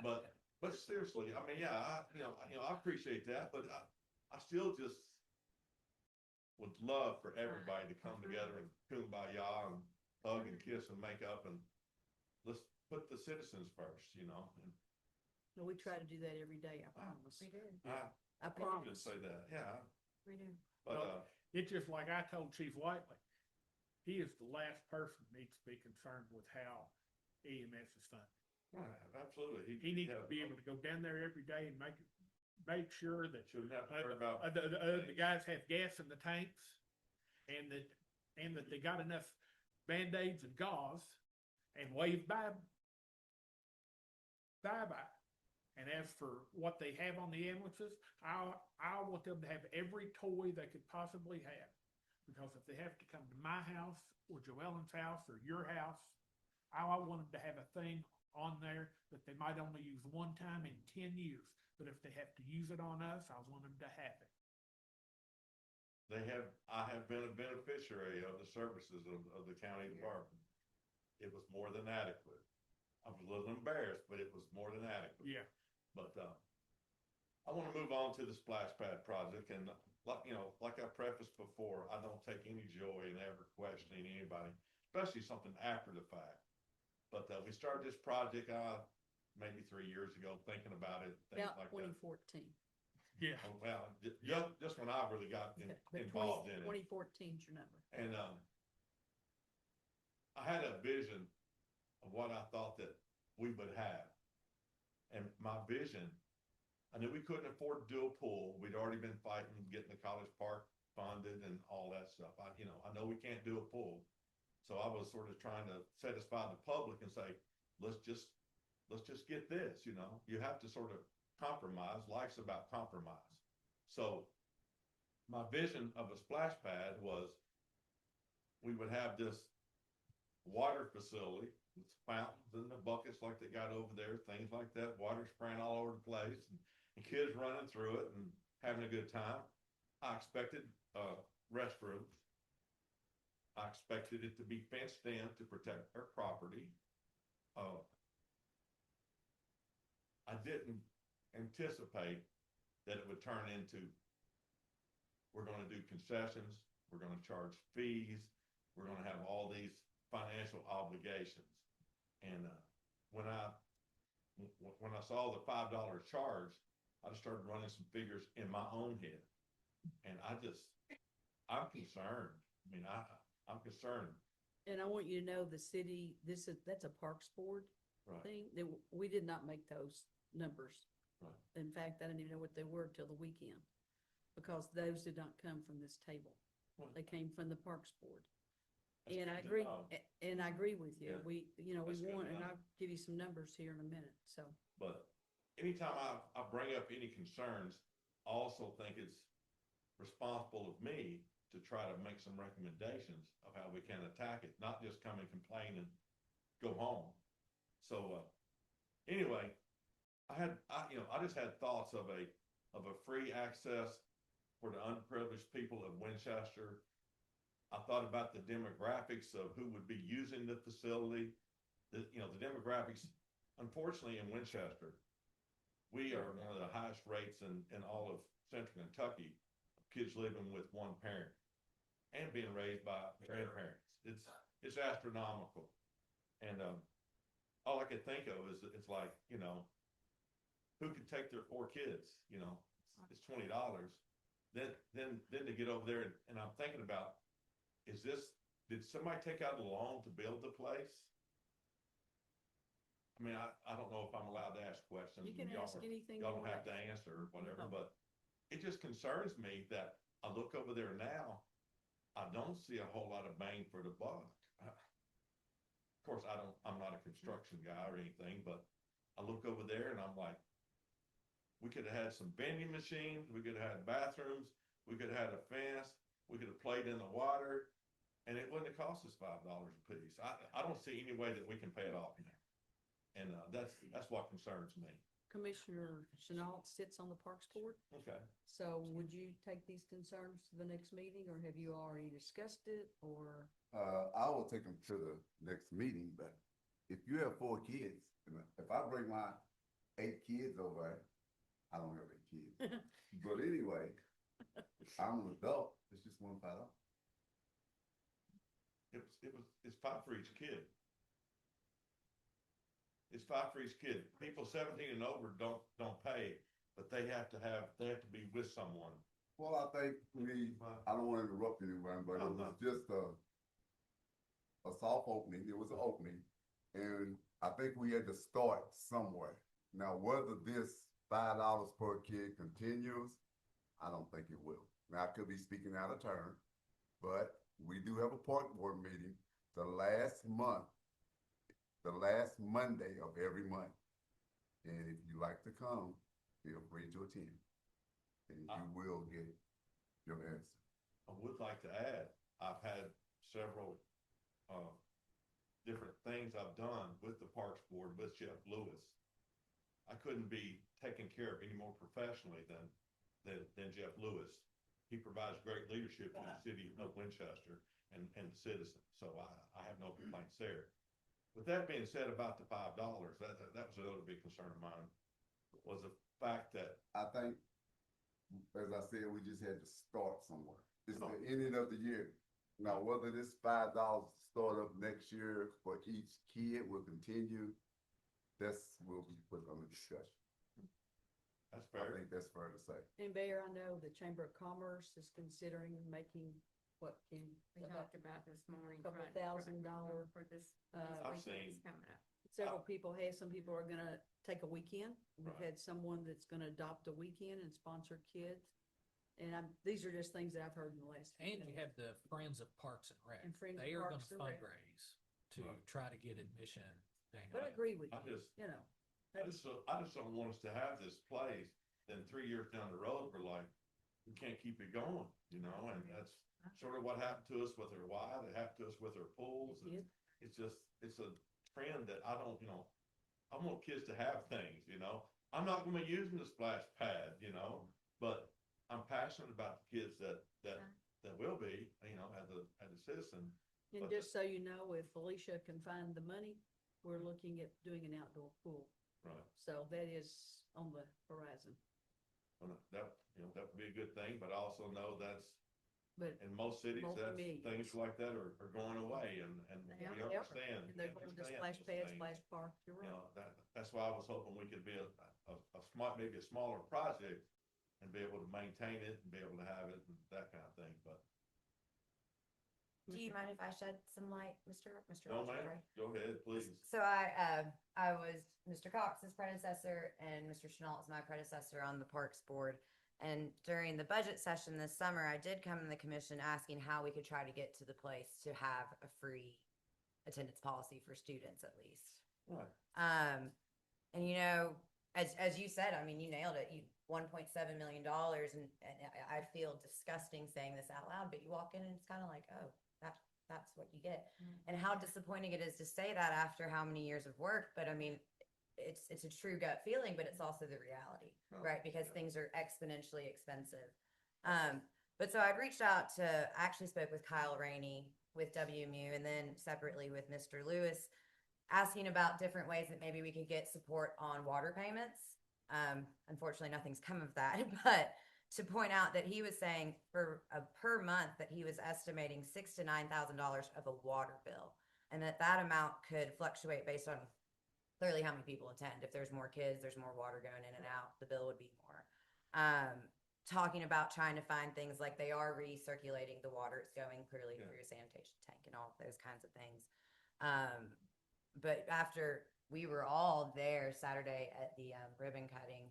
But seriously, I mean, yeah, I appreciate that, but I still just would love for everybody to come together and kumbaya and hug and kiss and make up, and let's put the citizens first, you know. And No, we try to do that every day, I promise. We do, I just promise. say that, yeah. we do. But It's just like I told Chief Whiteley, he is the last person that needs to be concerned with how EMS is funded. absolutely, He needs to be able to go down there every day and make sure that shouldn't have to worry about. the guys have gas in the tanks and that they got enough Band-Aids and gauze and wave bye. And as for what they have on the ambulances, I want them to have every toy they could possibly have. Because if they have to come to my house or Joellen's house or your house, I want them to have a thing on there that they might only use one time in 10 years. But if they have to use it on us, I want them to have it. I have been a beneficiary of the services of the county department. It was more than adequate. I was a little embarrassed, but it was more than adequate. Yeah. But, I want to move on to the splash pad project, and like I prefaced before, I don't take any joy in ever questioning anybody, especially something after the fact. But, we started this project, maybe 3 years ago, thinking about it, things About like that. 2014. Yeah. Oh, well, just when I really got But involved in it. 2014 is your number. And, I had a vision of what I thought that we would have. And my vision, I knew we couldn't afford to do a pool. We'd already been fighting, getting the college park funded and all that stuff. I know we can't do a pool. So I was sort of trying to satisfy the public and say, let's just get this, you know. You have to sort of compromise. Life's about compromise. So my vision of a splash pad was we would have this water facility with fountains and the buckets like they got over there, things like that, water spraying all over the place, and kids running through it and having a good time. I expected restrooms. I expected it to be fenced in to protect our property. I didn't anticipate that it would turn into, we're going to do concessions, we're going to charge fees, we're going to have all these financial obligations. And when I saw the $5 charge, I just started running some figures in my own head, and I'm concerned. I mean, I'm concerned. And I want you to know the city, that's a Parks Board Right. thing. We did not make those numbers. Right. In fact, I didn't even know what they were till the weekend, because those did not come from this table. Right. They came from the Parks Board. That's And I good to agree, know. and I agree with you. Yeah. We That's good want, to and know. I'll give you some numbers here in a minute, so. But anytime I bring up any concerns, I also think it's responsible of me to try to make some recommendations of how we can attack it, not just come and complain and go home. So, anyway, I just had thoughts of a free access for the underprivileged people of Winchester. I thought about the demographics of who would be using the facility. The demographics, unfortunately, in Winchester, we are one of the highest rates in all of central Kentucky of kids living with one parent and being raised by grandparents. It's astronomical. And all I could think of is it's like, who could take their 4 kids, it's $20. then to get over there and I'm thinking about, did somebody take out a loan to build the place? I mean, I don't know if I'm allowed to ask questions. You can Y'all ask are- anything. Y'all you don't have want. to answer or whatever, No. but it just concerns me that I look over there now, I don't see a whole lot of bang for the buck. Of course, I'm not a construction guy or anything, but I look over there and I'm like, we could have had some vending machines, we could have had bathrooms, we could have had a fence, we could have played in the water, and it wouldn't have cost us $5 a piece. I don't see any way that we can pay it off now. And, that's what concerns me. Commissioner Chenault sits on the Parks Board. Okay. So would you take these concerns to the next meeting, or have you already discussed it, or? I will take them to the next meeting, but if you have 4 kids, and if I bring my 8 kids over, I don't have 8 kids. But anyway, I'm an adult, it's just $1. It's 5 for each kid. It's 5 for each kid. People 17 and over don't pay, but they have to be with someone. Well, I think I don't want to interrupt anyone, but it was just a soft opening. It was an opening. And I think we had to start somewhere. Now, whether this $5 per kid continues, I don't think it will. Now, I could be speaking out of turn, but we do have a park board meeting the last Monday of every month. And if you like to come, feel free to attend. And you will get your answer. I would like to add, I've had several different things I've done with the Parks Board with Jeff Lewis. I couldn't be taken care of any more professionally than Jeff Lewis. He provides great leadership to the city of Winchester and the citizens, so I have no complaints there. With that being said about the $5, that was another big concern of mine, was the fact that I think, as I said, we just had to start somewhere. It's Oh. the ending of the year. Now, whether this $5 start up next year for each kid will continue, will be put under discussion. that's I fair. think that's fair to say. And Mayor, I know the Chamber of Commerce is considering making We talked about this morning. Couple trying- $1,000, For this I've weekend seen- coming up. several people, some people are gonna take a weekend. We've Right. had someone that's gonna adopt a weekend and sponsor kids. And these are just things that I've heard in the last. few And you days. have the Friends of Parks and Rec. And Friends of They are gonna Parks and Rec. fundraise to Right. try to get admission. But I agree with I you, just- you know. I just don't want us to have this place, then 3 years down the road, we're like, we can't keep it going, you know, and that's sort of what happened to us with our Y, that happened to us with our pools. Yeah. It's a trend that I don't, I want kids to have things, I'm not gonna be using the splash pad, but I'm passionate about the kids that will be, as a citizen. And But just so you know, if Felicia can find the money, we're looking at doing an outdoor pool. Right. So that is on the horizon. Well, that would be a good thing, but I also know But in most cities, Multi-millions. things like that are going away and we They are. understand. they're going to splash pad, splash park, you're right. That's why I was hoping we could be a smart, maybe a smaller project and be able to maintain it and be able to have it and that kind of thing, but. Do you mind if I shed some light, Mr. No, Walter? ma'am, go ahead, please. So I was Mr. Cox's predecessor and Mr. Chenault is my predecessor on the Parks Board. And during the budget session this summer, I did come in the commission asking how we could try to get to the place to have a free attendance policy for students at least. Right. And as you said, I mean, you nailed it. $1.7 million, and I feel disgusting saying this out loud, but you walk in and it's kind of like, oh, that's what you get. And how disappointing it is to say that after how many years of work, but I mean, it's a true gut feeling, but it's also the reality, right? Because things are exponentially expensive. But so I'd reached out I actually spoke with Kyle Rainey with WMU and then separately with Mr. Lewis, asking about different ways that maybe we could get support on water payments. Unfortunately, nothing's come of that, but to point out that he was saying for per month that he was estimating $6,000 to $9,000 of a water bill, and that amount could fluctuate based on clearly how many people attend. If there's more kids, there's more water going in and out, the bill would be more. talking about trying to find things like they are recirculating the water. It's going clearly Yeah. through a sanitation tank and all those kinds of things. But after we were all there Saturday at the ribbon cutting,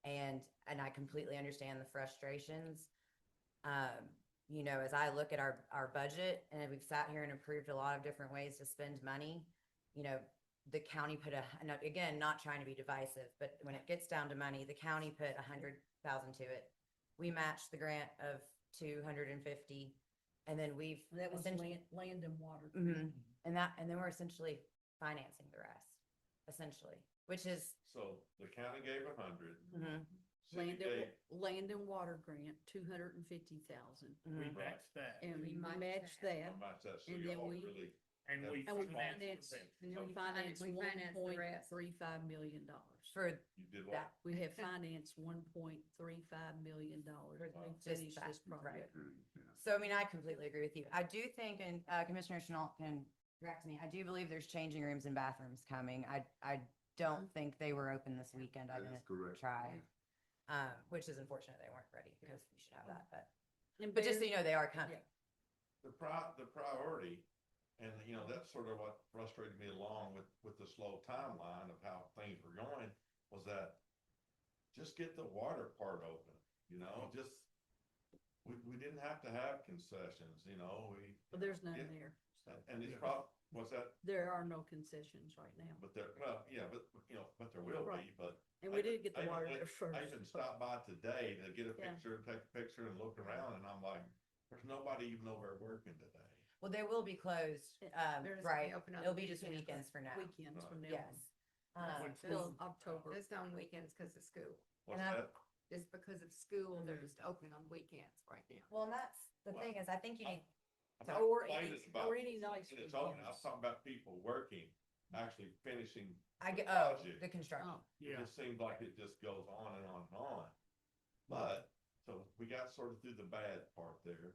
and I completely understand the frustrations. You know, as I look at our budget, and we've sat here and approved a lot of different ways to spend money, you know, the county put and again, not trying to be divisive, but when it gets down to money, the county put 100,000 to it. We matched the grant of 250, and then we've That was essentially, land and water. Mhm. and then we're essentially financing the rest, essentially, which is, So the county gave 100, mhm, city Land gave, land and water grant, 250,000. We mhm. matched that. And we matched matched that. that. how much that, so And you then all we- really, And we And we financed financed, them. and we We financed financed the rest. $1.35 million. for you did what? that, We have financed $1.35 million to just finish that, this project. So, I mean, I completely agree with you. I do think, and Commissioner Chenault can correct me, I do believe there's changing rooms and bathrooms coming. I don't think they were open this weekend. I That is didn't correct. try. Which is unfortunate they weren't ready because we should have that, And but just so Barry- you know, they are coming. Yeah. The priority, and you know, that's sort of what frustrated me along with the slow timeline of how things were going, was that just get the water part open, you know, just, we didn't have to have concessions, you know, But there's none Yeah. there. and it's what's that? There are no concessions right now. But there, well, yeah, but, you know, but there will be, Right. but. And we did get the I even water went- there first. I even stopped by today to get a Yeah. picture, take a picture and look around, and I'm like, there's nobody even over working today. Well, they will be closed, They're just right? gonna open up It'll be just weekends. weekends for now. Weekends from now. Yes. When Till school- October. Just on weekends because of school. What's And I- that? Just because of school, they're just open on weekends right now. Well, and that's the Well, thing is, I think you need, I'm not Or complaining any, about- or any nice and it's open. I was weekends. talking about people working, actually finishing. I get, the oh, project. the construction. Oh, It Yeah, just seems like it just goes on and on and on. But, so we got sort of through the bad part there.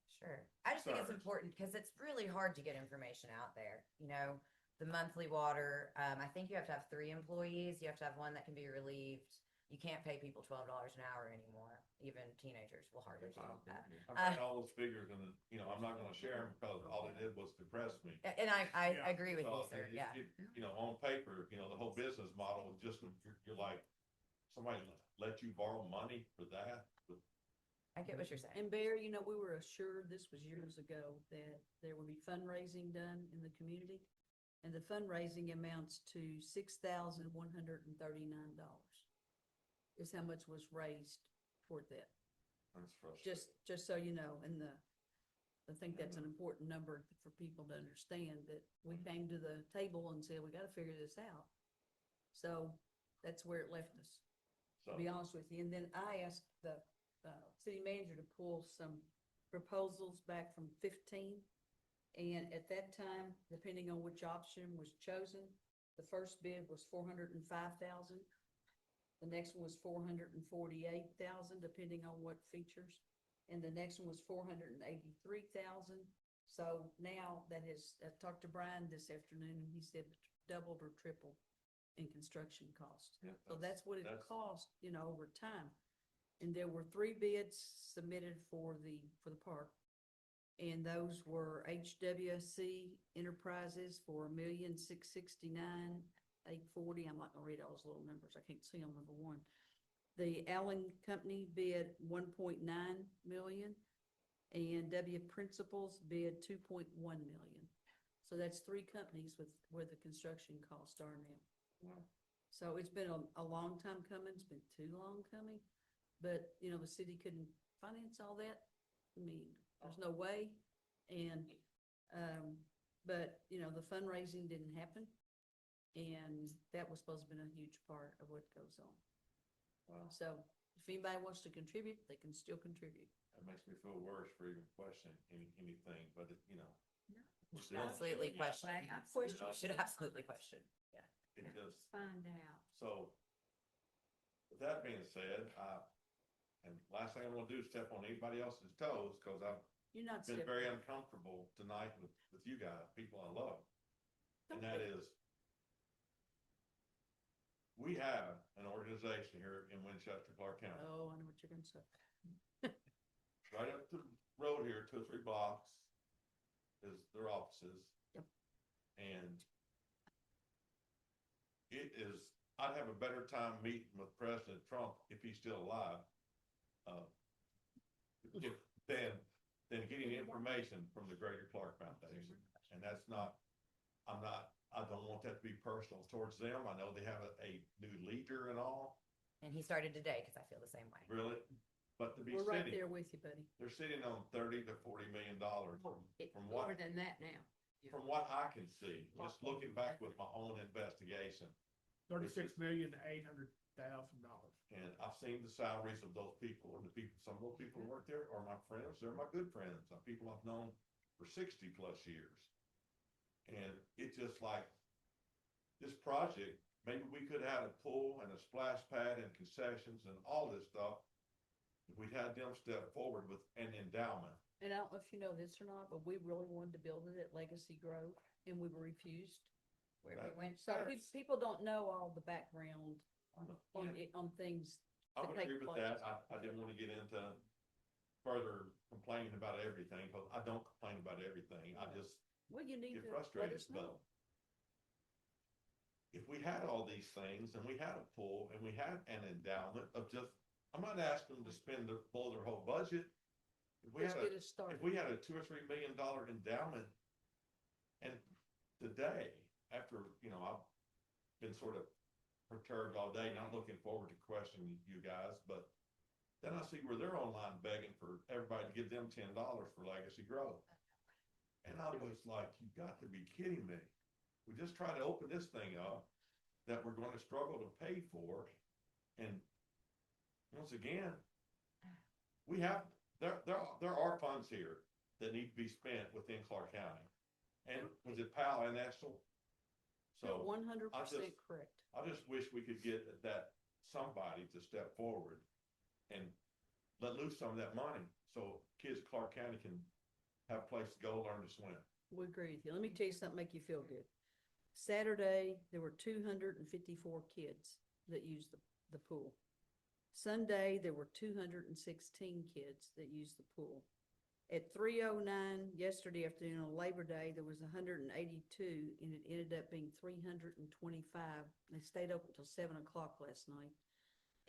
Sure. I just think it's Sorry. important because it's really hard to get information out there. You know, the monthly water, I think you have to have 3 employees. You have to have one that can be relieved. You can't pay people $12 an hour anymore. Even teenagers will hardly do that. I've got all those figures and, you know, I'm not gonna share them because all it did was depress me. And I Yeah. agree with you, Because sir. Yeah. You know, on paper, you know, the whole business model is just, you're like, somebody let you borrow money for that? I get what you're saying. And Barry, you know, we were assured, this was years ago, that there would be fundraising done in the community. And the fundraising amounts to $6,139 is how much was raised toward that. That's frustrating. Just so you know, and I think that's an important number for people to understand, that we came to the table and said, we gotta figure this out. So that's where it left us, to So, be honest with you. And then I asked the city manager to pull some proposals back from 15. And at that time, depending on which option was chosen, the first bid was 405,000. The next one was 448,000, depending on what features. And the next one was 483,000. So now that is, I talked to Brian this afternoon, and he said doubled or tripled in construction cost. yeah, So that's what it that's- cost, you know, over time. And there were 3 bids submitted for the park. And those were HWC Enterprises for $1,669,840. I'm not gonna read all those little numbers. I can't see them, number one. The Allen Company bid 1.9 million, and W Principals bid 2.1 million. So that's 3 companies with where the construction costs are now. So it's been a long time coming. It's been too long coming. But, you know, the city couldn't finance all that. I mean, there's no way. And, but, you know, the fundraising didn't happen. And that was supposed to have been a huge part of what goes on. Wow. So if anybody wants to contribute, they can still contribute. That makes me feel worse for even questioning anything, but it, you know. You should absolutely question. Question. You should absolutely question. Yeah. It just, Find out. so, with that being said, and last thing I'm gonna do is step on anybody else's toes, cause I've You're not been stepping. very uncomfortable tonight with you guys, people I love. And that is, We have an organization here in Winchester, Clark County. Oh, I know what you're gonna say. Right up the road here, 2 or 3 blocks is their offices. Yep. And it is, I'd have a better time meeting with President Trump if he's still alive. Than getting information from the Greater Clark Foundation. And that's not, I don't want that to be personal towards them. I know they have a new leader and all, And he started today, because I feel the same way. really. But to be We're right sitting, there with you, buddy. they're sitting on $30 to $40 million from More what, than that now. from what I can see, just looking back with my own investigation. $36,800,000. And I've seen the salaries of those people, and the people, some of those people who work there are my friends, they're my good friends, people I've known for 60+ years. And it's just like, this project, maybe we could have a pool and a splash pad and concessions and all this stuff. If we'd had them step forward with an endowment. And I don't know if you know this or not, but we really wanted to build it at Legacy Grove and we were refused. Where we went So first. people don't know all the background on things. I to would take agree with place. that. I didn't want to get into further complaining about everything, because I don't complain about everything. I just Well, you need get to let frustrated, us but know. if we had all these things and we had a pool and we had an endowment of just, I'm not asking them to blow their whole budget. If we Let's had get it started. if we had a $2 or $3 million endowment, and today, after, I've been sort of perturbed all day, not looking forward to questioning you guys, but then I see where they're online begging for everybody to give them $10 for Legacy Growth. And I was like, you got to be kidding me. We just try to open this thing up that we're going to struggle to pay for. And once again, there are funds here that need to be spent within Clark County. And was it PAL and National? So 100% correct. I just wish we could get somebody to step forward and let loose some of that money so kids in Clark County can have a place to go learn to swim. We agree with you. Let me tell you something, make you feel good. Saturday, there were 254 kids that used the pool. Sunday, there were 216 kids that used the pool. At 3:09 yesterday afternoon on Labor Day, there was 182, and it ended up being 325. They stayed open until 7 o'clock last night.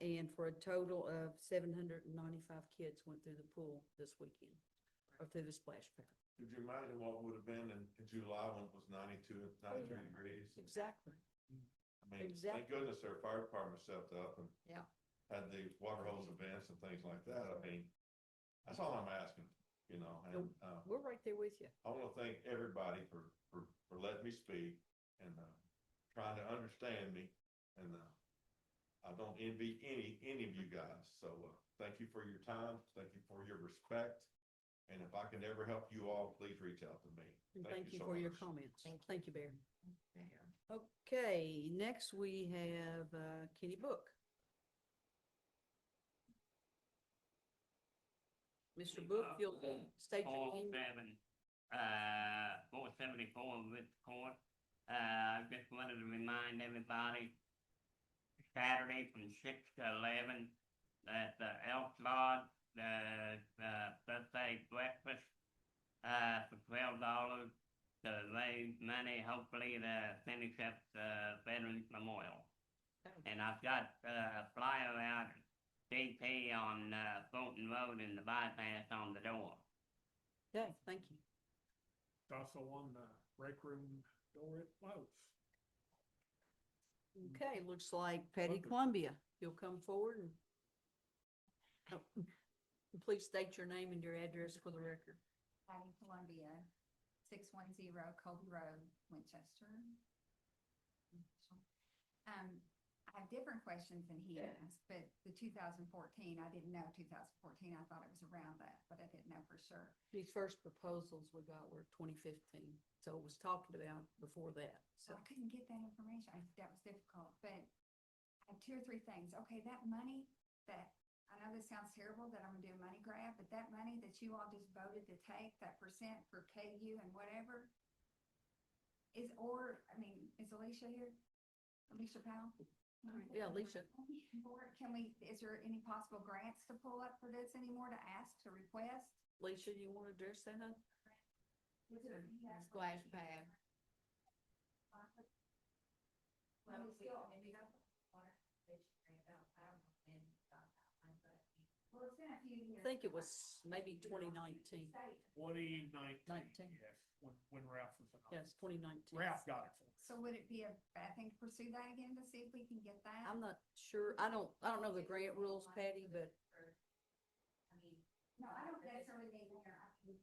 And for a total of 795 kids went through the pool this weekend, or through the splash pad. Could you imagine what would have been in July when it was 92, 93 degrees? Exactly. I mean, thank Exactly. goodness their fire department stepped up and Yeah. had the water hose events and things like that. I mean, that's all I'm asking, and, We're right there with you. I want to thank everybody for letting me speak and, trying to understand me, and, I don't envy any of you guys. So, thank you for your time. Thank you for your respect. And if I can ever help you all, please reach out to me. And thank you so for your much. comments. Thank you. Thank you, Barry. Okay, next we have Kenny Book. Mr. Book, if you'll state your name. 474 with court. I just wanted to remind everybody, Saturday from 6 to 11, at the Elk Lodge, buffet breakfast, for $12 to raise money, hopefully to finish up the Veterans Memorial. And I've got a flyer out, DP on Fulton Road and the bypass on the door. Okay, thank you. It's also on the break room door at Lowe's. Okay, looks like Patty Columbia. You'll come forward and oh, please state your name and your address for the record. Patty Columbia, 610 Colby Road, Winchester. I have different questions than he asked, but the 2014, I didn't know 2014. I thought it was around that, but I didn't know for sure. These first proposals we got were 2015, so it was talked about before that. So I couldn't get that information. That was difficult, but I have 2 or 3 things. Okay, that money that, I know this sounds terrible that I'm gonna do a money grab, but that money that you all just voted to take, that percent for KU and whatever, is Alicia here? Alicia Powell? Yeah, Alicia. Can we, is there any possible grants to pull up for this anymore to ask, to request? Alicia, you want to address that? Splash pad. Well, it's been a few years. I think it was maybe 2019. 2019, 19. yes, when Ralph was. Yes, 2019. Ralph got it for us. So would it be a bad thing to pursue that again to see if we can get that? I'm not sure. I don't know the grant rules, Patty, but No, I don't necessarily mean there. I mean,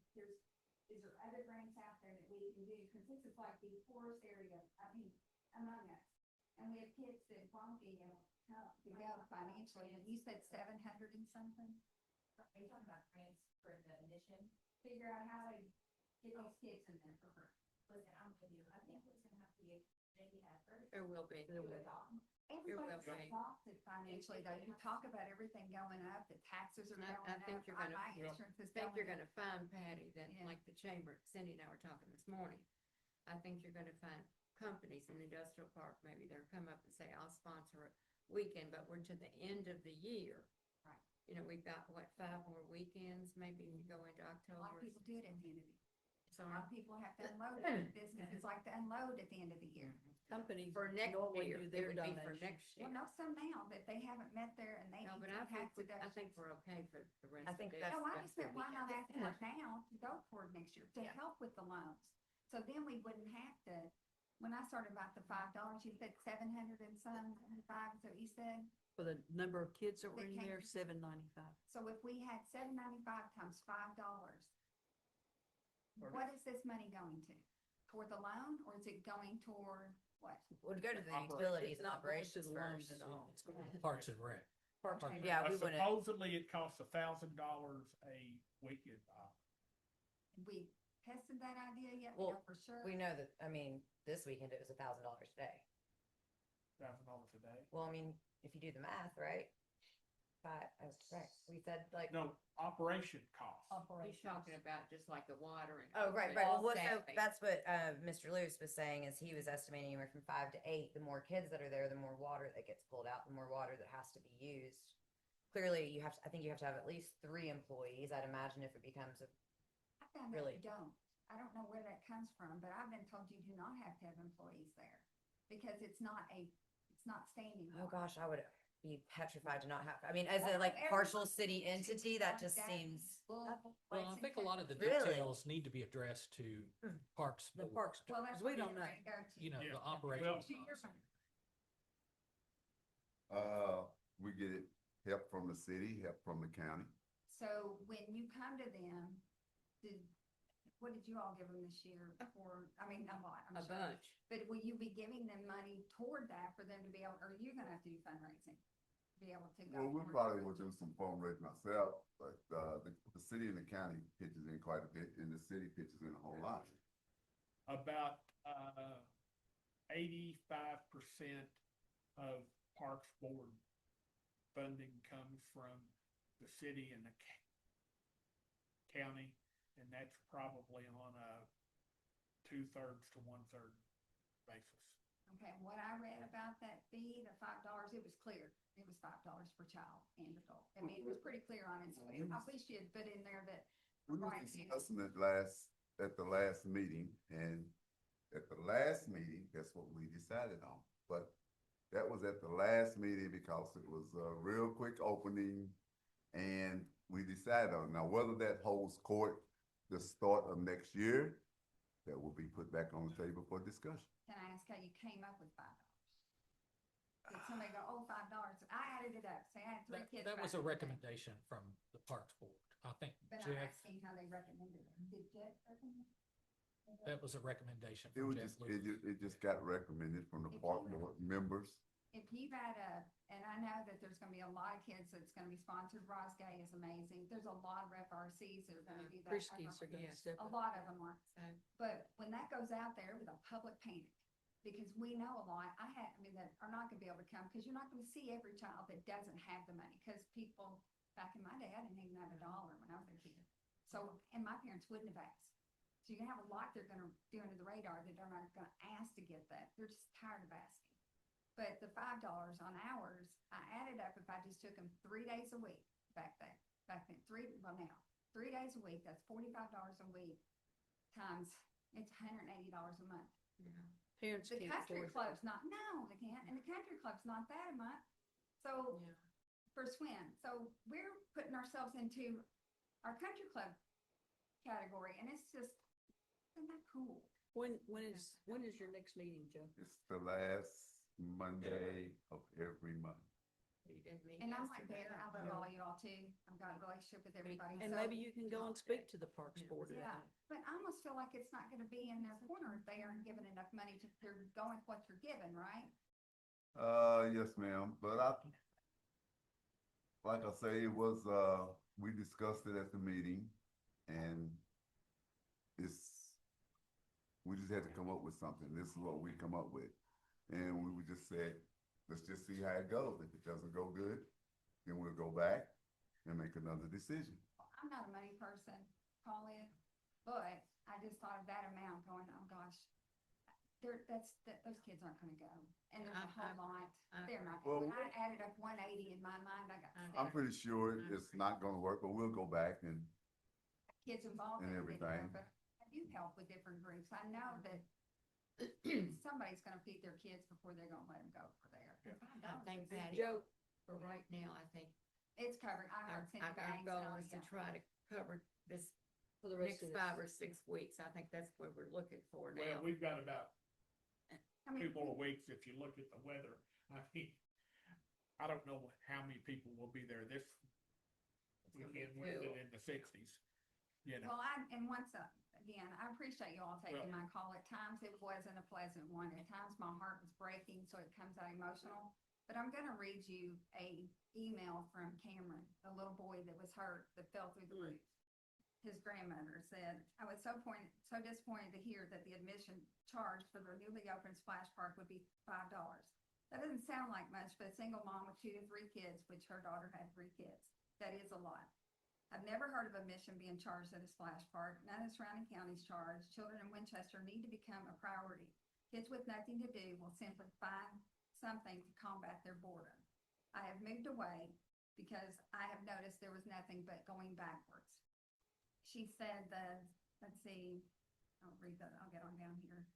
is there other grants out there that we can do? Cause this is like the poorest area, I mean, among us. And we have kids that won't be able to go financially, and you said 700 and something? Are you talking about grants for the admission? Figure out how to get these kids in there for her. Listen, I'm with you. I think it's gonna have to be a maybe effort. There will be. Everybody will be. talks it financially though. You talk about everything going up, the taxes are And going I up. think you're gonna, my I insurance is think you're going gonna up. find, Patty, that Yeah. like the chamber, Cindy and I were talking this morning. I think you're gonna find companies in the industrial park, maybe they'll come up and say, I'll sponsor a weekend, but we're to the end of the year. Right. You know, we've got, what, 5 more weekends, maybe we go into A lot of October. people do it at the end of the year. A Sorry. lot of people have to unload their business. It's like to unload at the end of the year. companies For next normally year, do it their would be for donation. next year. Well, no, some now that they haven't met their, and they No, need but some I think, tax I deductions. think we're okay for the rest I of think this. that's- No, I rest just of meant, the why not weekend. ask for it now to go toward next year, to help with the loans? So then we wouldn't have to, when I started about the $5, you said 700 and some, 5, so you said? For the number of kids that were That in came there, from- $7.95. So if we had $7.95 times $5, what is this money going to? Toward the loan, or is it going toward what? Would go to the Operation. utilities It's and not going to operations the loans first. at all. Parks and Rec. Parks and Yeah, we But wouldn't. supposedly it costs $1,000 a weekend. We tested that idea yet? Well, We know for sure. We know that, I mean, this weekend it was $1,000 a day. $1,000 a day. Well, I mean, if you do the math, right? Right, we said like. No, operation costs. He's talking about just like the water and. Oh, right, and right. all Well, so staffing. that's what, Mr. Lewis was saying is he was estimating anywhere from 5 to 8. The more kids that are there, the more water that gets pulled out, the more water that has to be used. Clearly, I think you have to have at least 3 employees. I'd imagine if it becomes I found that really- you don't. I don't know where that comes from, but I've been told you do not have to have employees there because it's not standing. oh water. gosh, I would be petrified to not have, I mean, as That's a like what partial everyone city thinks. entity, that Like just that seems. bull Well, fights I and think a lot of the Texas. Really? details need to be addressed to Parks. The Board. parks. Well, that's Because we what don't we're know. ready to go to. You know, Yeah. the operations. To your point. We get help from the city, help from the county. So when you come to them, what did you all give them this year for, I mean, a lot, I'm A sure. bunch. But will you be giving them money toward that for them to be able, or are you gonna have to do fundraising? Be able to go? Well, we toward probably it? will do some fundraising ourselves, but, the city and the county pitches in quite a bit, and the city pitches in a whole lot. About 85% of Parks Board funding comes from the city and the county, and that's probably on a 2/3 to 1/3 basis. Okay, what I read about that fee, the $5, it was clear. It was $5 per child and adult. I mean, it was pretty clear on it. So I wish you had put in there that. We Right. was discussing it at the last meeting, and at the last meeting, that's what we decided on. But that was at the last meeting because it was a real quick opening, and we decided on, now whether that holds court the start of next year, that will be put back on the table for discussion. Can I ask how you came up with $5? Did somebody go, oh, $5? I added it up. Say I had 3 kids. That was back a in the day. recommendation from the Parks Board. I think But I'm Jeff, asking how they recommended it. Did Jeff recommend? that was a recommendation It from was Jeff just, Lewis. it just got recommended from the If park you- board members. If you've had and I know that there's gonna be a lot of kids that's gonna be sponsored. Rosgay is amazing. There's a lot of FRCs that are gonna do that. Friskies are going to Yes. step A up. lot of them are. So, But when that goes out there with a public panic, because we know a lot, that are not gonna be able to come, because you're not gonna see every child that doesn't have the money, because people, back in my day, I didn't even have $1 when I was a kid. So, and my parents wouldn't have asked. So you have a lot they're gonna do under the radar that are not gonna ask to get that. They're just tired of asking. But the $5 on hours, I added up, if I just took them 3 days a week back then, now, 3 days a week, that's $45 a week times, it's $180 a month. Parents The can't country afford. club's not, no, they can't, and the country club's not that a month. So, Yeah. for swim, so we're putting ourselves into our country club category, and it's just, isn't that cool? When is your next meeting, Joe? It's the last Monday of every month. You didn't meet And I'm like yesterday. there, I love all of y'all too, I've got a relationship with everybody. And so- maybe you can go and speak to the Parks Board. Yeah, but I almost feel like it's not gonna be in their corner if they aren't given enough money to, they're going with what you're given, right? Yes, ma'am, but like I say, it was, we discussed it at the meeting, and we just had to come up with something. This is what we come up with. And we just said, let's just see how it goes. If it doesn't go good, then we'll go back and make another decision. I'm not a money person, Paulette, but I just thought of that amount going, oh gosh, those kids aren't gonna go. And there's a whole lot, they're not, Well- when I added up 180 in my mind, I got I'm sick. pretty sure it's not gonna work, but we'll go back and, Kids involved and in it, everything. but I do help with different groups. I know that somebody's gonna feed their kids before they're gonna let them go for there. I think, Patty, Joe, for right now, I think It's covered, I our, heard Cindy our Banks. goal oh, is to yeah. try to cover this for the rest next of 5 this. or 6 weeks. I think that's what we're looking for Well, now. we've got about I mean, 2 more weeks if you look at the weather. I mean, I don't know how many people will be there this weekend with it in the sixties, you know. Well, again, I appreciate you all taking my call. At times it wasn't a pleasant one. At times my heart was breaking, so it comes out emotional. But I'm gonna read you a email from Cameron, the little boy that was hurt, that fell through the roof. His grandmother said, I was so disappointed to hear that the admission charge for the newly opened splash park would be $5. That doesn't sound like much, but a single mom with 2 to 3 kids, which her daughter had 3 kids, that is a lot. I've never heard of admission being charged at a splash park. None of the surrounding counties charge. Children in Winchester need to become a priority. Kids with nothing to do will simply find something to combat their boredom. I have moved away because I have noticed there was nothing but going backwards. She said let's see, I'll read that, I'll get on down here.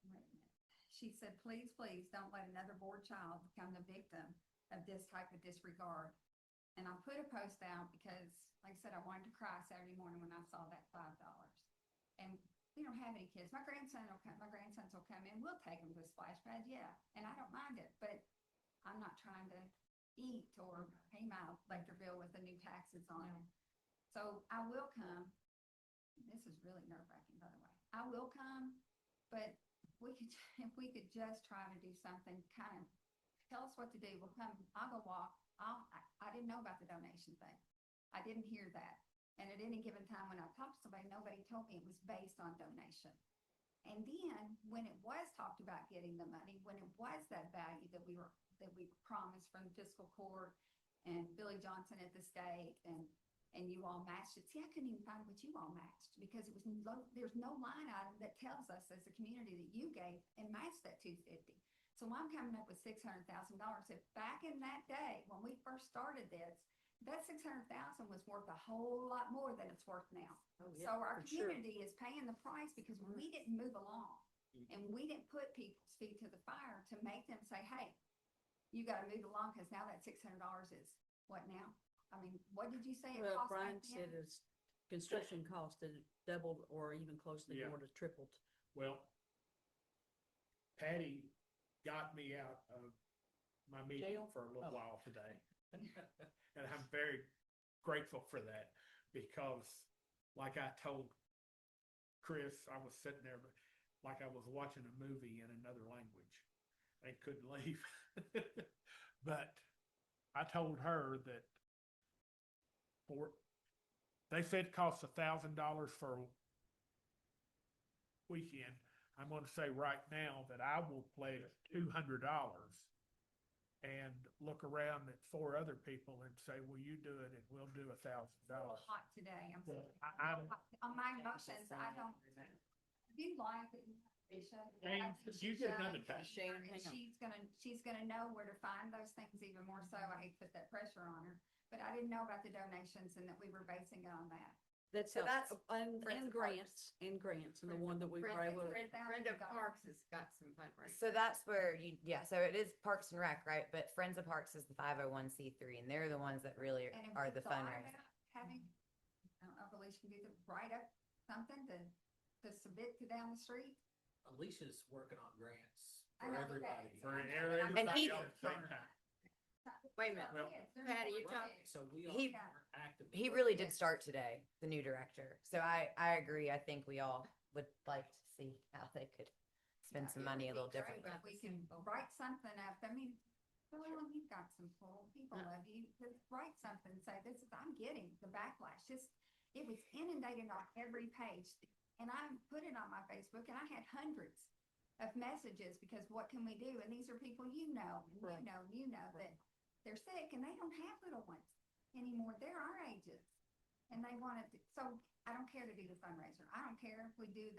Wait a minute. She said, please, please don't let another bored child become the victim of this type of disregard. And I put a post out because, like I said, I wanted to cry Saturday morning when I saw that $5. And we don't have any kids. My grandsons will come in. We'll take them to the splash pad, yeah. And I don't mind it, but I'm not trying to eat or pay my electric bill with the new taxes on it. So I will come. This is really nerve-wracking, by the way. I will come, but if we could just try to do something, kind of tell us what to do. We'll come. I'll go walk. I didn't know about the donation thing. I didn't hear that. And at any given time when I talked to somebody, nobody told me it was based on donation. And then when it was talked about getting the money, when it was that value that we promised from fiscal court and Billy Johnson at the state and you all matched it. See, I couldn't even find what you all matched because it was low. There's no line item that tells us as a community that you gave and matched that $250. So I'm coming up with $600,000. If back in that day when we first started this, that $600,000 was worth a whole lot more than it's worth now. Oh, So yeah, our for sure. community is paying the price because we didn't move along and we didn't put people's feet to the fire to make them say, hey, you got to move along because now that $600 is what now? I mean, what did you say it Well, cost back Brian said then? his construction cost had doubled or even close to Yeah. more to tripled. Well, Patty got me out of my meeting Jail? for a little Oh. while today. And I'm very grateful for that because like I told Chris, I was sitting there like I was watching a movie in another language. I couldn't leave. But I told her that they said it costs $1,000 for a weekend. I'm going to say right now that I will pledge $200 and look around at 4 other people and say, will you do it? And we'll do $1,000. It's a little hot today. I'm sorry. I'm On my emotions, I don't, do you like it? Alicia. James, That's you get another Alicia, time. Shannon, And hang on. she's gonna know where to find those things even more so. I hate to put that pressure on her. But I didn't know about the donations and that we were basing it on that. That's, So that's and Friends of grants, and the one that we were Friend able to. Friend of Parks has got some fundraising. So that's where so it is Parks and Rec, right? But Friends of Parks is the 501c3, and they're the ones that really And if are we the thought fundraisers. about having, I don't know if Alicia can do the, write up something to submit to down the street. Alicia's working on grants I for know everybody. For that. everybody And he- at the same time. Wait a minute, Well, Patty, you talk, So we He- are actively. He really did start today, the new director. So I agree. I think we all would like to see how they could spend some money a little differently. If we can write something up, I mean, well, you've got some cool people love you, just write something, say, this is, I'm getting the backlash, it was inundated on every page. And I put it on my Facebook and I had hundreds of messages because what can we do? And these are people you know, and Right. you know that they're sick and they don't have little ones anymore. They're our ages. And they wanted to, so I don't care to do the fundraiser. I don't care if we do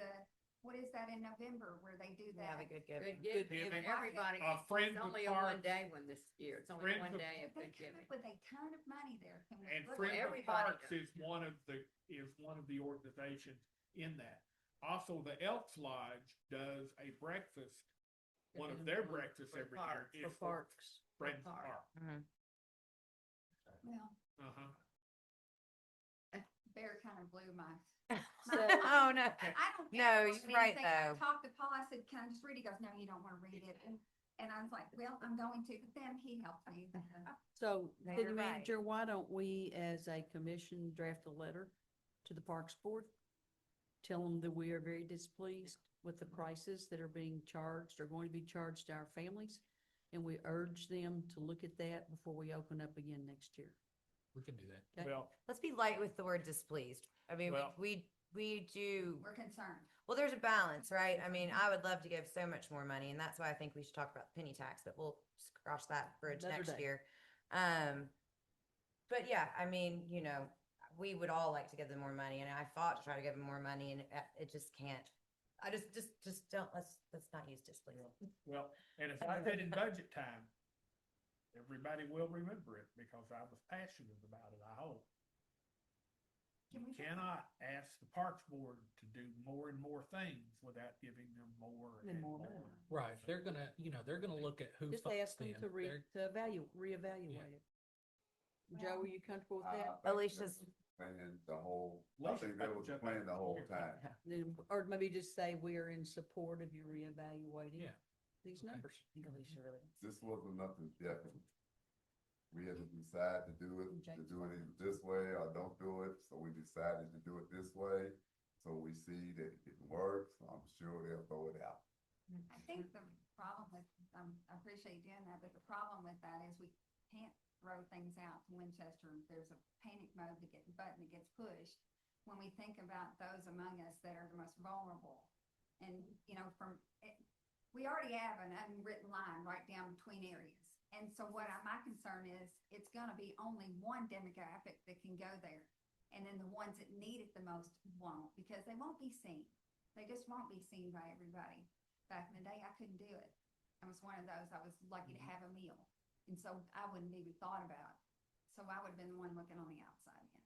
what is that in November where they do We have a that? good good give. giving, giving. everybody, Friends it's of only a Parks. 1 day one this year, it's only Friends one of- day of They good come giving. up with a ton of money there. Can we And look Friends at of everybody Parks does. is one of the organizations in that. Also, the Elks Lodge does a breakfast, one of their breakfasts For every year parks. is For parks. Friends of parks. Parks. Mhm. Well, Uh-huh. Bear kind of blew my. Oh, no. I don't. No, care you're about right, anything. I though. talked to Paul, I said, can I just read it? He goes, no, you don't want to read it. And I was like, well, I'm going to, but then he helped me. So, No, city you're right. manager, why don't we, as a commission, draft a letter to the Parks Board? Tell them that we are very displeased with the prices that are being charged, or going to be charged to our families. And we urge them to look at that before we open up again next year. We can do that. Okay. Well, Let's be light with the word displeased. I mean, Well- we do, We're concerned. well, there's a balance, right? I mean, I would love to give so much more money, and that's why I think we should talk about the penny tax, but we'll cross that bridge Another next day. year. But yeah, I mean, we would all like to give them more money, and I fought to try to give them more money, and it just can't. I just don't, let's not use displeased. well, and if I said in budget time, everybody will remember it because I was passionate about it, I hope. You Can we- cannot ask the Parks Board to do more and more things without giving them more And and more more. money. Right, they're gonna look at who Just funds ask them them. to They're- reevaluate it. Joe, are you comfortable with that? Alicia's, And the whole, I think that was the plan the whole time. Then, or maybe just say we are in support of you reevaluating Yeah. these Okay. numbers. Alicia really. This wasn't nothing definite. We had to decide to do it this way or don't do it, so we decided to do it this way. So we see that it works, I'm sure they'll throw it out. I think the problem with, I appreciate you doing that, but the problem with that is we can't throw things out to Winchester. There's a panic mode button that gets pushed when we think about those among us that are the most vulnerable. And, we already have an unwritten line right down between areas. And so my concern is, it's gonna be only one demographic that can go there. And then the ones that need it the most won't, because they won't be seen. They just won't be seen by everybody. Back in the day, I couldn't do it. I was one of those, I was lucky to have a meal. And so I wouldn't even thought about it. So I would have been the one looking on the outside in.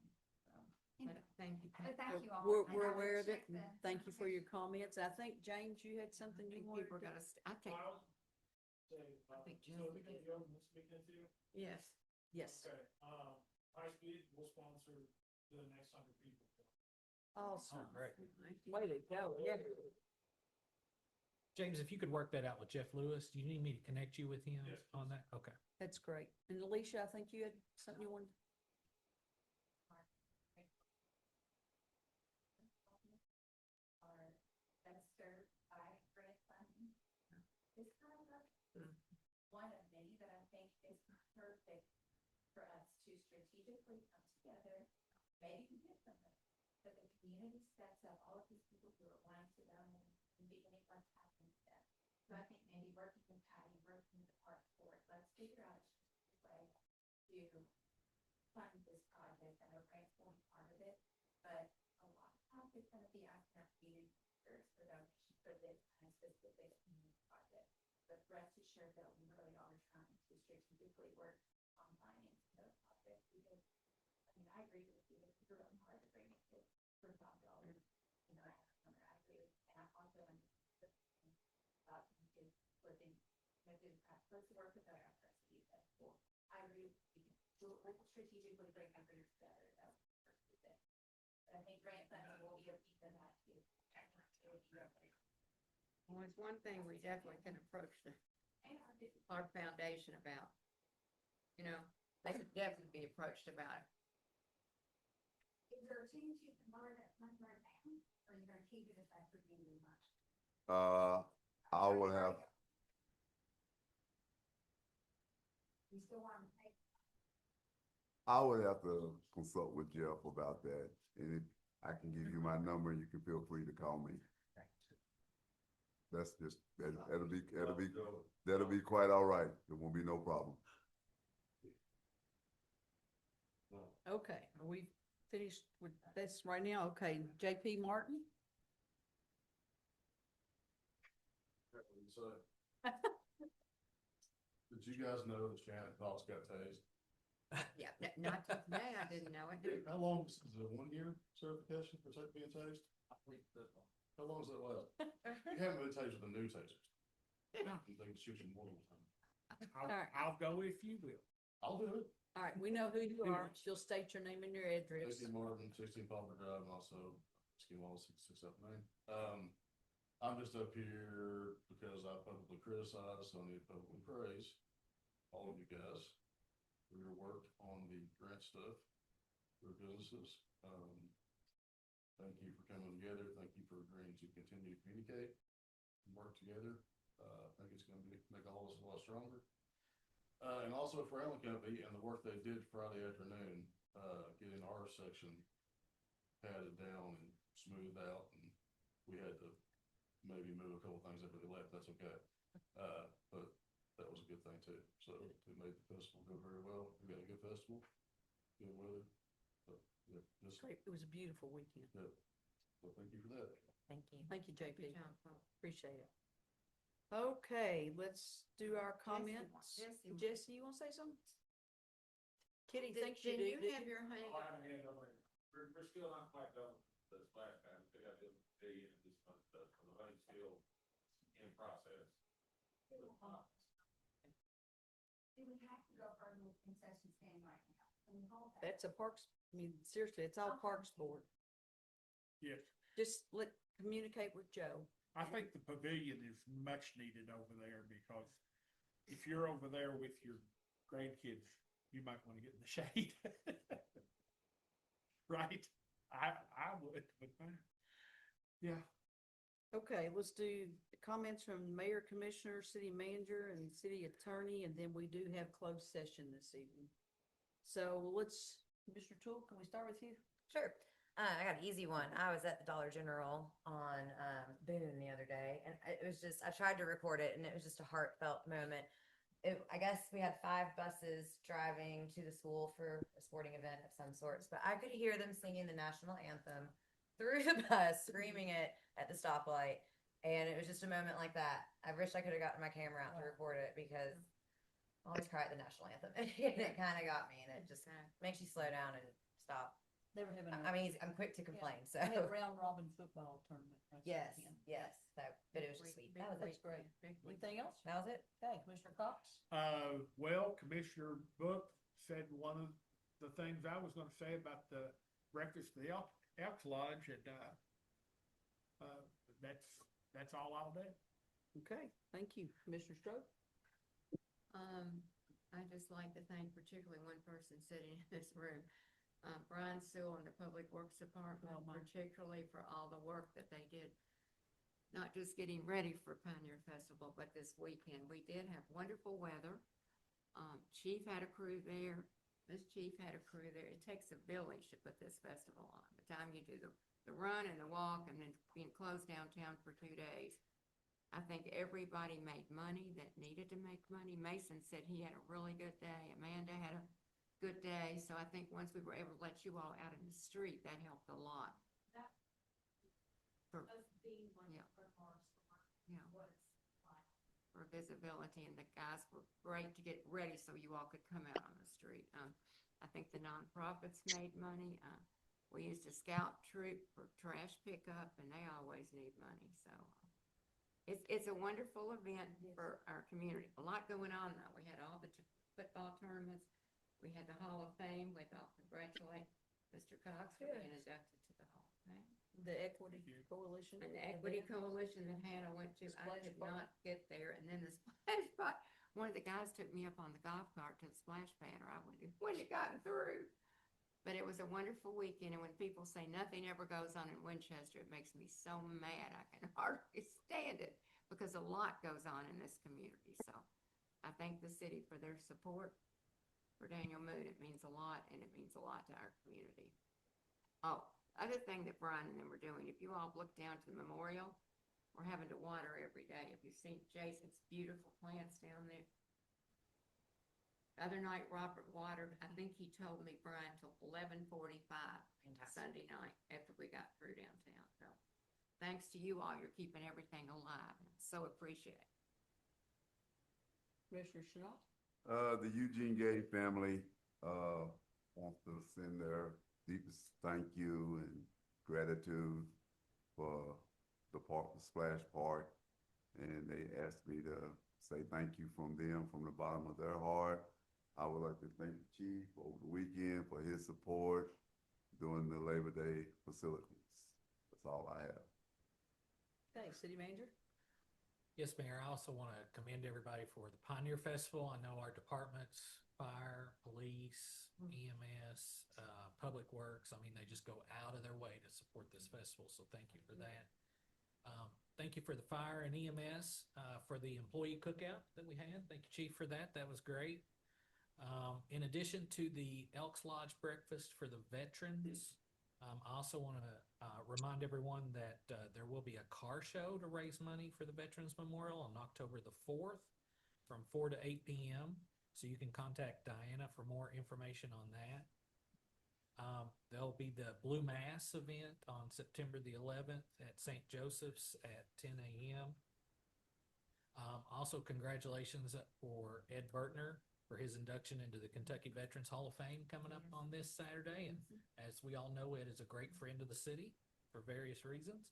So, Thank you. but thank you all. We're And I will aware of it. check the Thank you for your conversation. comments. I think, James, you had something you wanted People are to. gonna, I think, think Jim- yes. Yes. High speed will sponsor the next 100 people. Awesome. Oh, great. Way to go. Yeah. James, if you could work that out with Jeff Lewis, do you need me to connect you with him Yes, on that? Okay. That's great. And Alicia, I think you had something you wanted. Are best served by grant funding. This kind of one of many that I think is perfect for us to strategically come together, maybe we get something, but the community steps up, all of these people who are wanting to donate and beginning what's happening to them. So I think maybe working with Patty, working with the park board, let's figure out a strategic way to fund this project. I know grants will be part of it, but a lot of times it's gonna be asking our community members for donations for this kind of specific project. But rest assured that we really are trying to strategically work on financing those projects because, I mean, I agree with you, it's really hard to bring it to for $5, I agree. And I also understand about just living, let's work with our efforts to use that for. I agree with you. We'll strategically bring everything together. That's the first thing. But I think grant funding will be a piece of that too. Well, it's one thing we definitely can approach our foundation about. They could definitely be approached about it. Is there a chance you can borrow that money right now, or are you gonna keep it if I forgive you much? I would have, You still want to pay? I would have to consult with Jeff about that, and I can give you my number, and you can feel free to call me. That's just, that'll be quite all right. There won't be no problem. Okay, are we finished with this right now? Okay, JP Martin? Did you guys know that Shannon Fox got tased? Yeah, not today, I didn't know it. How long is it, 1 year certification for being tased? How long does that last? You haven't been tased with the new tasers. You think shoot you more than time. I'll go if you will. I'll do it. All right, we know who you are. She'll state your name and your address. Stacy Martin, 16 Palmer Drive, and also Ski Wall 6679. I'm just up here because I publicly criticize, so I need to publicly praise all of you guys for your work on the grant stuff for businesses. Thank you for coming together. Thank you for agreeing to continue to communicate and work together. I think it's going to make all of us a lot stronger. And also for Allen Company and the work they did Friday afternoon, getting our section padded down and smoothed out, and we had to maybe move a couple things after they left. That's okay. But that was a good thing too. So it made the festival go very well. We got a good festival, good weather. So, yeah, just, Great, it was a beautiful weekend. yeah. So thank you for that. Thank you. Thank you, JP. Good job, Paul. Appreciate it. Okay, let's do our comments. Jesse. Jesse, you want to say something? Kitty thinks you Didn't do. you have your hand? We're still not quite done with the splash pad. We got to do and this kind of stuff. So the money's still in process. Do we have to go further with concession stand right now? Can we hold that? That's a Parks, I mean, seriously, it's all Parks Board. Yes, Just communicate with Joe. I think the pavilion is much needed over there because if you're over there with your grandkids, you might want to get in the shade. Right? I would, but yeah. Okay, let's do comments from mayor, commissioner, city manager, and city attorney, and then we do have closed session this evening. So Commissioner Toole, can we start with you? Sure. I got an easy one. I was at the Dollar General on Boone the other day, and it was just, I tried to record it, and it was just a heartfelt moment. I guess we had 5 buses driving to the school for a sporting event of some sorts, but I could hear them singing the national anthem through the bus, screaming it at the stoplight. And it was just a moment like that. I wish I could have gotten my camera out to record it because I always cry at the national anthem. And it kind of got me, and it just makes you slow down and stop. They were having I mean, I'm quick to complain, so. They had a round robin football tournament. Yes, yes, but it was just sweet. That was it. That's great. Anything else? That was it. Okay, Commissioner Cox? Well, Commissioner Book said one of the things I was gonna say about the breakfast at the Elks Lodge, and, that's all I'll do. Okay, thank you. Commissioner Stroke? I just like to thank particularly one person sitting in this room, Brian Sewell in the Public Works Department, particularly for all the work that they did. Not just getting ready for Pioneer Festival, but this weekend. We did have wonderful weather. Chief had a crew there. Miss Chief had a crew there. It takes a village to put this festival on. By the time you do the run and the walk and then being closed downtown for 2 days, I think everybody made money that needed to make money. Mason said he had a really good day. Amanda had a good day. So I think once we were able to let you all out in the street, that helped a lot. That For- was the one Yeah. for Morris. you know, for visibility, and the guys were great to get ready so you all could come out on the street. I think the nonprofits made money. We used a scout troop for trash pickup, and they always need money, so. It's a wonderful event for our community. A lot going on though. We had all the football tournaments. We had the Hall of Fame. We thought congratulate Mr. Cox for being inducted to the Hall of Fame. The Equity Coalition. And the Equity Coalition that Hannah went to, I could not get there. And then the splash pad, one of the guys took me up on the golf cart to the splash pad, or I wouldn't have gotten through. But it was a wonderful weekend, and when people say nothing ever goes on in Winchester, it makes me so mad. I can hardly stand it, because a lot goes on in this community. So I thank the city for their support for Daniel Moon. It means a lot, and it means a lot to our community. Oh, other thing that Brian and them were doing, if you all look down to the memorial, we're having to water every day. If you've seen Jason's beautiful plants down there. Other night, Robert watered, I think he told me, Brian, till 11:45 Sunday night after we got through downtown. So thanks to you all, you're keeping everything alive. So appreciate it. Commissioner Chenault? The Eugene Gay family, wants to send their deepest thank you and gratitude for the Splash Park. And they asked me to say thank you from them, from the bottom of their heart. I would like to thank the chief over the weekend for his support during the Labor Day facilities. That's all I have. Okay, City Manager? Yes, Mayor, I also want to commend everybody for the Pioneer Festival. I know our departments, fire, police, EMS, Public Works, I mean, they just go out of their way to support this festival, so thank you for that. Thank you for the fire and EMS, for the employee cookout that we had. Thank you, Chief, for that. That was great. In addition to the Elks Lodge breakfast for the veterans, I also want to remind everyone that there will be a car show to raise money for the Veterans Memorial on October the 4th from 4 to 8 p.m. So you can contact Diana for more information on that. There'll be the Blue Mass event on September the 11th at St. Joseph's at 10 a.m. Also, congratulations for Ed Burtner for his induction into the Kentucky Veterans Hall of Fame coming up on this Saturday. And as we all know, Ed is a great friend of the city for various reasons.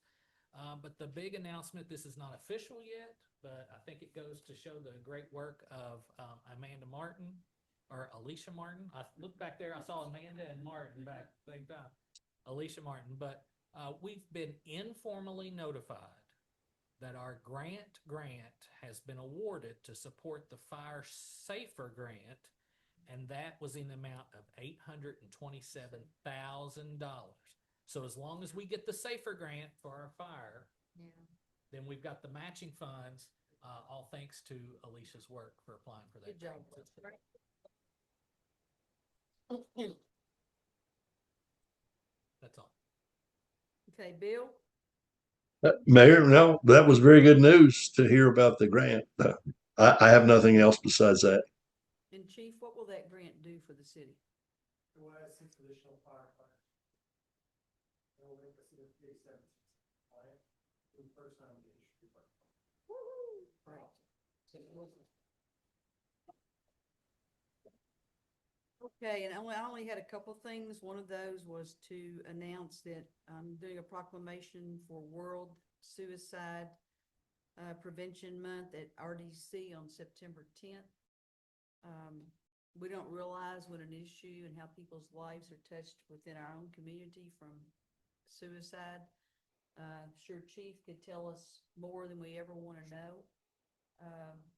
But the big announcement, this is not official yet, but I think it goes to show the great work of Amanda Martin, or Alicia Martin. I looked back there, I saw Amanda and Martin back at the same time. Alicia Martin, but we've been informally notified that our grant has been awarded to support the Fire Safer grant, and that was in the amount of $827,000. So as long as we get the Safer grant for our fire, then we've got the matching funds, all thanks to Alicia's work for applying for that. Good job. That's all. Okay, Bill? Mayor, no, that was very good news to hear about the grant. I have nothing else besides that. And Chief, what will that grant do for the city? It will add 6 additional firefighters. It will make us a 7. For the first time in the industry. Right. Okay, and I only had a couple things. One of those was to announce that I'm doing a proclamation for World Suicide Prevention Month at RDC on September 10th. We don't realize what an issue and how people's lives are touched within our own community from suicide. Sure, Chief could tell us more than we ever want to know.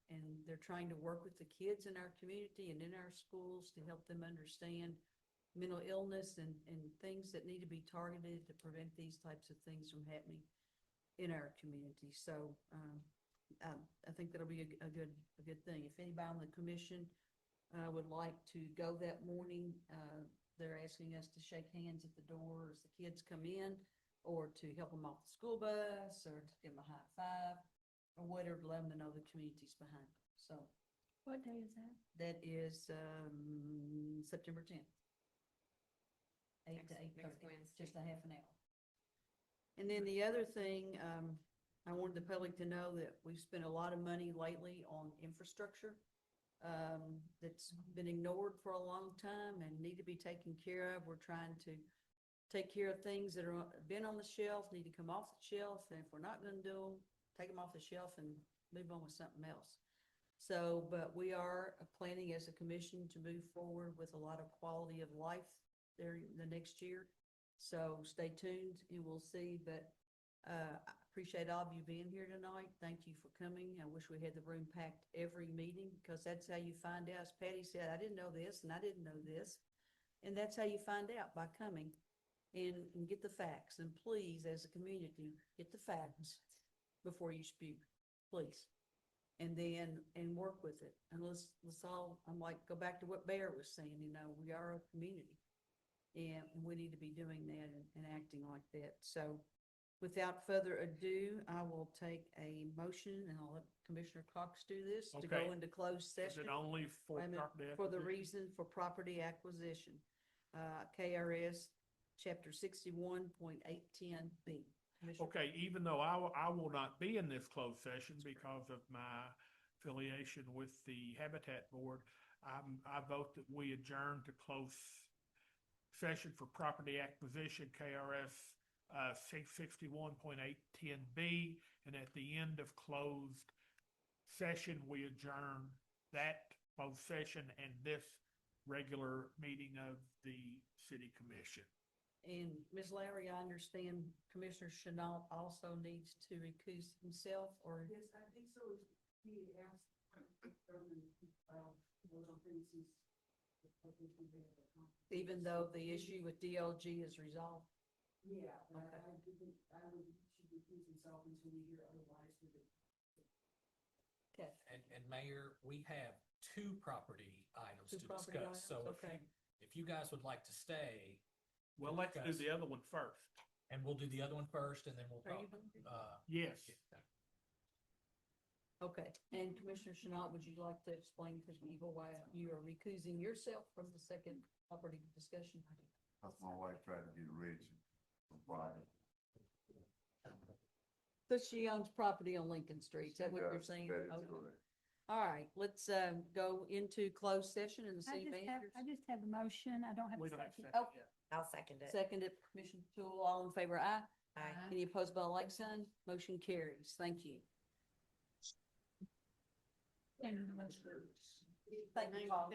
And they're trying to work with the kids in our community and in our schools to help them understand mental illness and things that need to be targeted to prevent these types of things from happening in our community. So I think that'll be a good thing. If anybody on the commission would like to go that morning, they're asking us to shake hands at the door as the kids come in, or to help them off the school bus, or to give them a high five, or whatever, let them know the community's behind them. So What day is that? that is September 10th. 8 to 8:30, Wednesday. just a half an hour. And then the other thing, I wanted the public to know that we've spent a lot of money lately on infrastructure that's been ignored for a long time and need to be taken care of. We're trying to take care of things that are been on the shelf, need to come off the shelf, and if we're not gonna do them, take them off the shelf and move on with something else. So, but we are planning as a commission to move forward with a lot of quality of life during the next year. So stay tuned and we'll see, but I appreciate all of you being here tonight. Thank you for coming. I wish we had the room packed every meeting because that's how you find out. As Patty said, I didn't know this and I didn't know this. And that's how you find out, by coming and get the facts. And please, as a community, get the facts before you speak, please. And then, and work with it. And let's all, I'm like, go back to what Bear was saying, you know, we are a community. And we need to be doing that and acting like that. So without further ado, I will take a motion and I'll let Commissioner Cox do this to go Okay. into closed Is session. it only for Wait a minute, property for the acquisition? reason for property acquisition, KRS chapter 61.810B. Okay, even though I will not be in this closed session because of my affiliation with the Habitat Board, I vote that we adjourn to close session for property acquisition, KRS 61.810B, and at the end of closed session, we adjourn that closed session and this regular meeting of the city commission. And Ms. Lowry, I understand Commissioner Chenault also needs to recuse himself, or? Yes, I think so. He asked. Even though the issue with DLG is resolved? Yeah, I would, should recuse himself until we hear otherwise. Okay. And Mayor, we have two property items Two to property discuss, so items, okay. if you guys would like to stay, Well, let's do the other one first. and we'll do the other one first, and then we'll Are you talk. hungry? Yes. Okay, and Commissioner Chenault, would you like to explain to people why you are recusing yourself from the second property discussion? That's my wife tried to get rich from Friday. So she owns property on Lincoln Street, is that what you're saying? That is Okay. correct. All right, let's go into closed session and the city managers. I just have a motion. I don't have We a don't have to second. second Oh. yet. I'll second it. Seconded, Commissioner Tool, all in favor, aye. Aye. Any opposed by the like sign? Motion carries. Thank you. And- Thank you, Paul.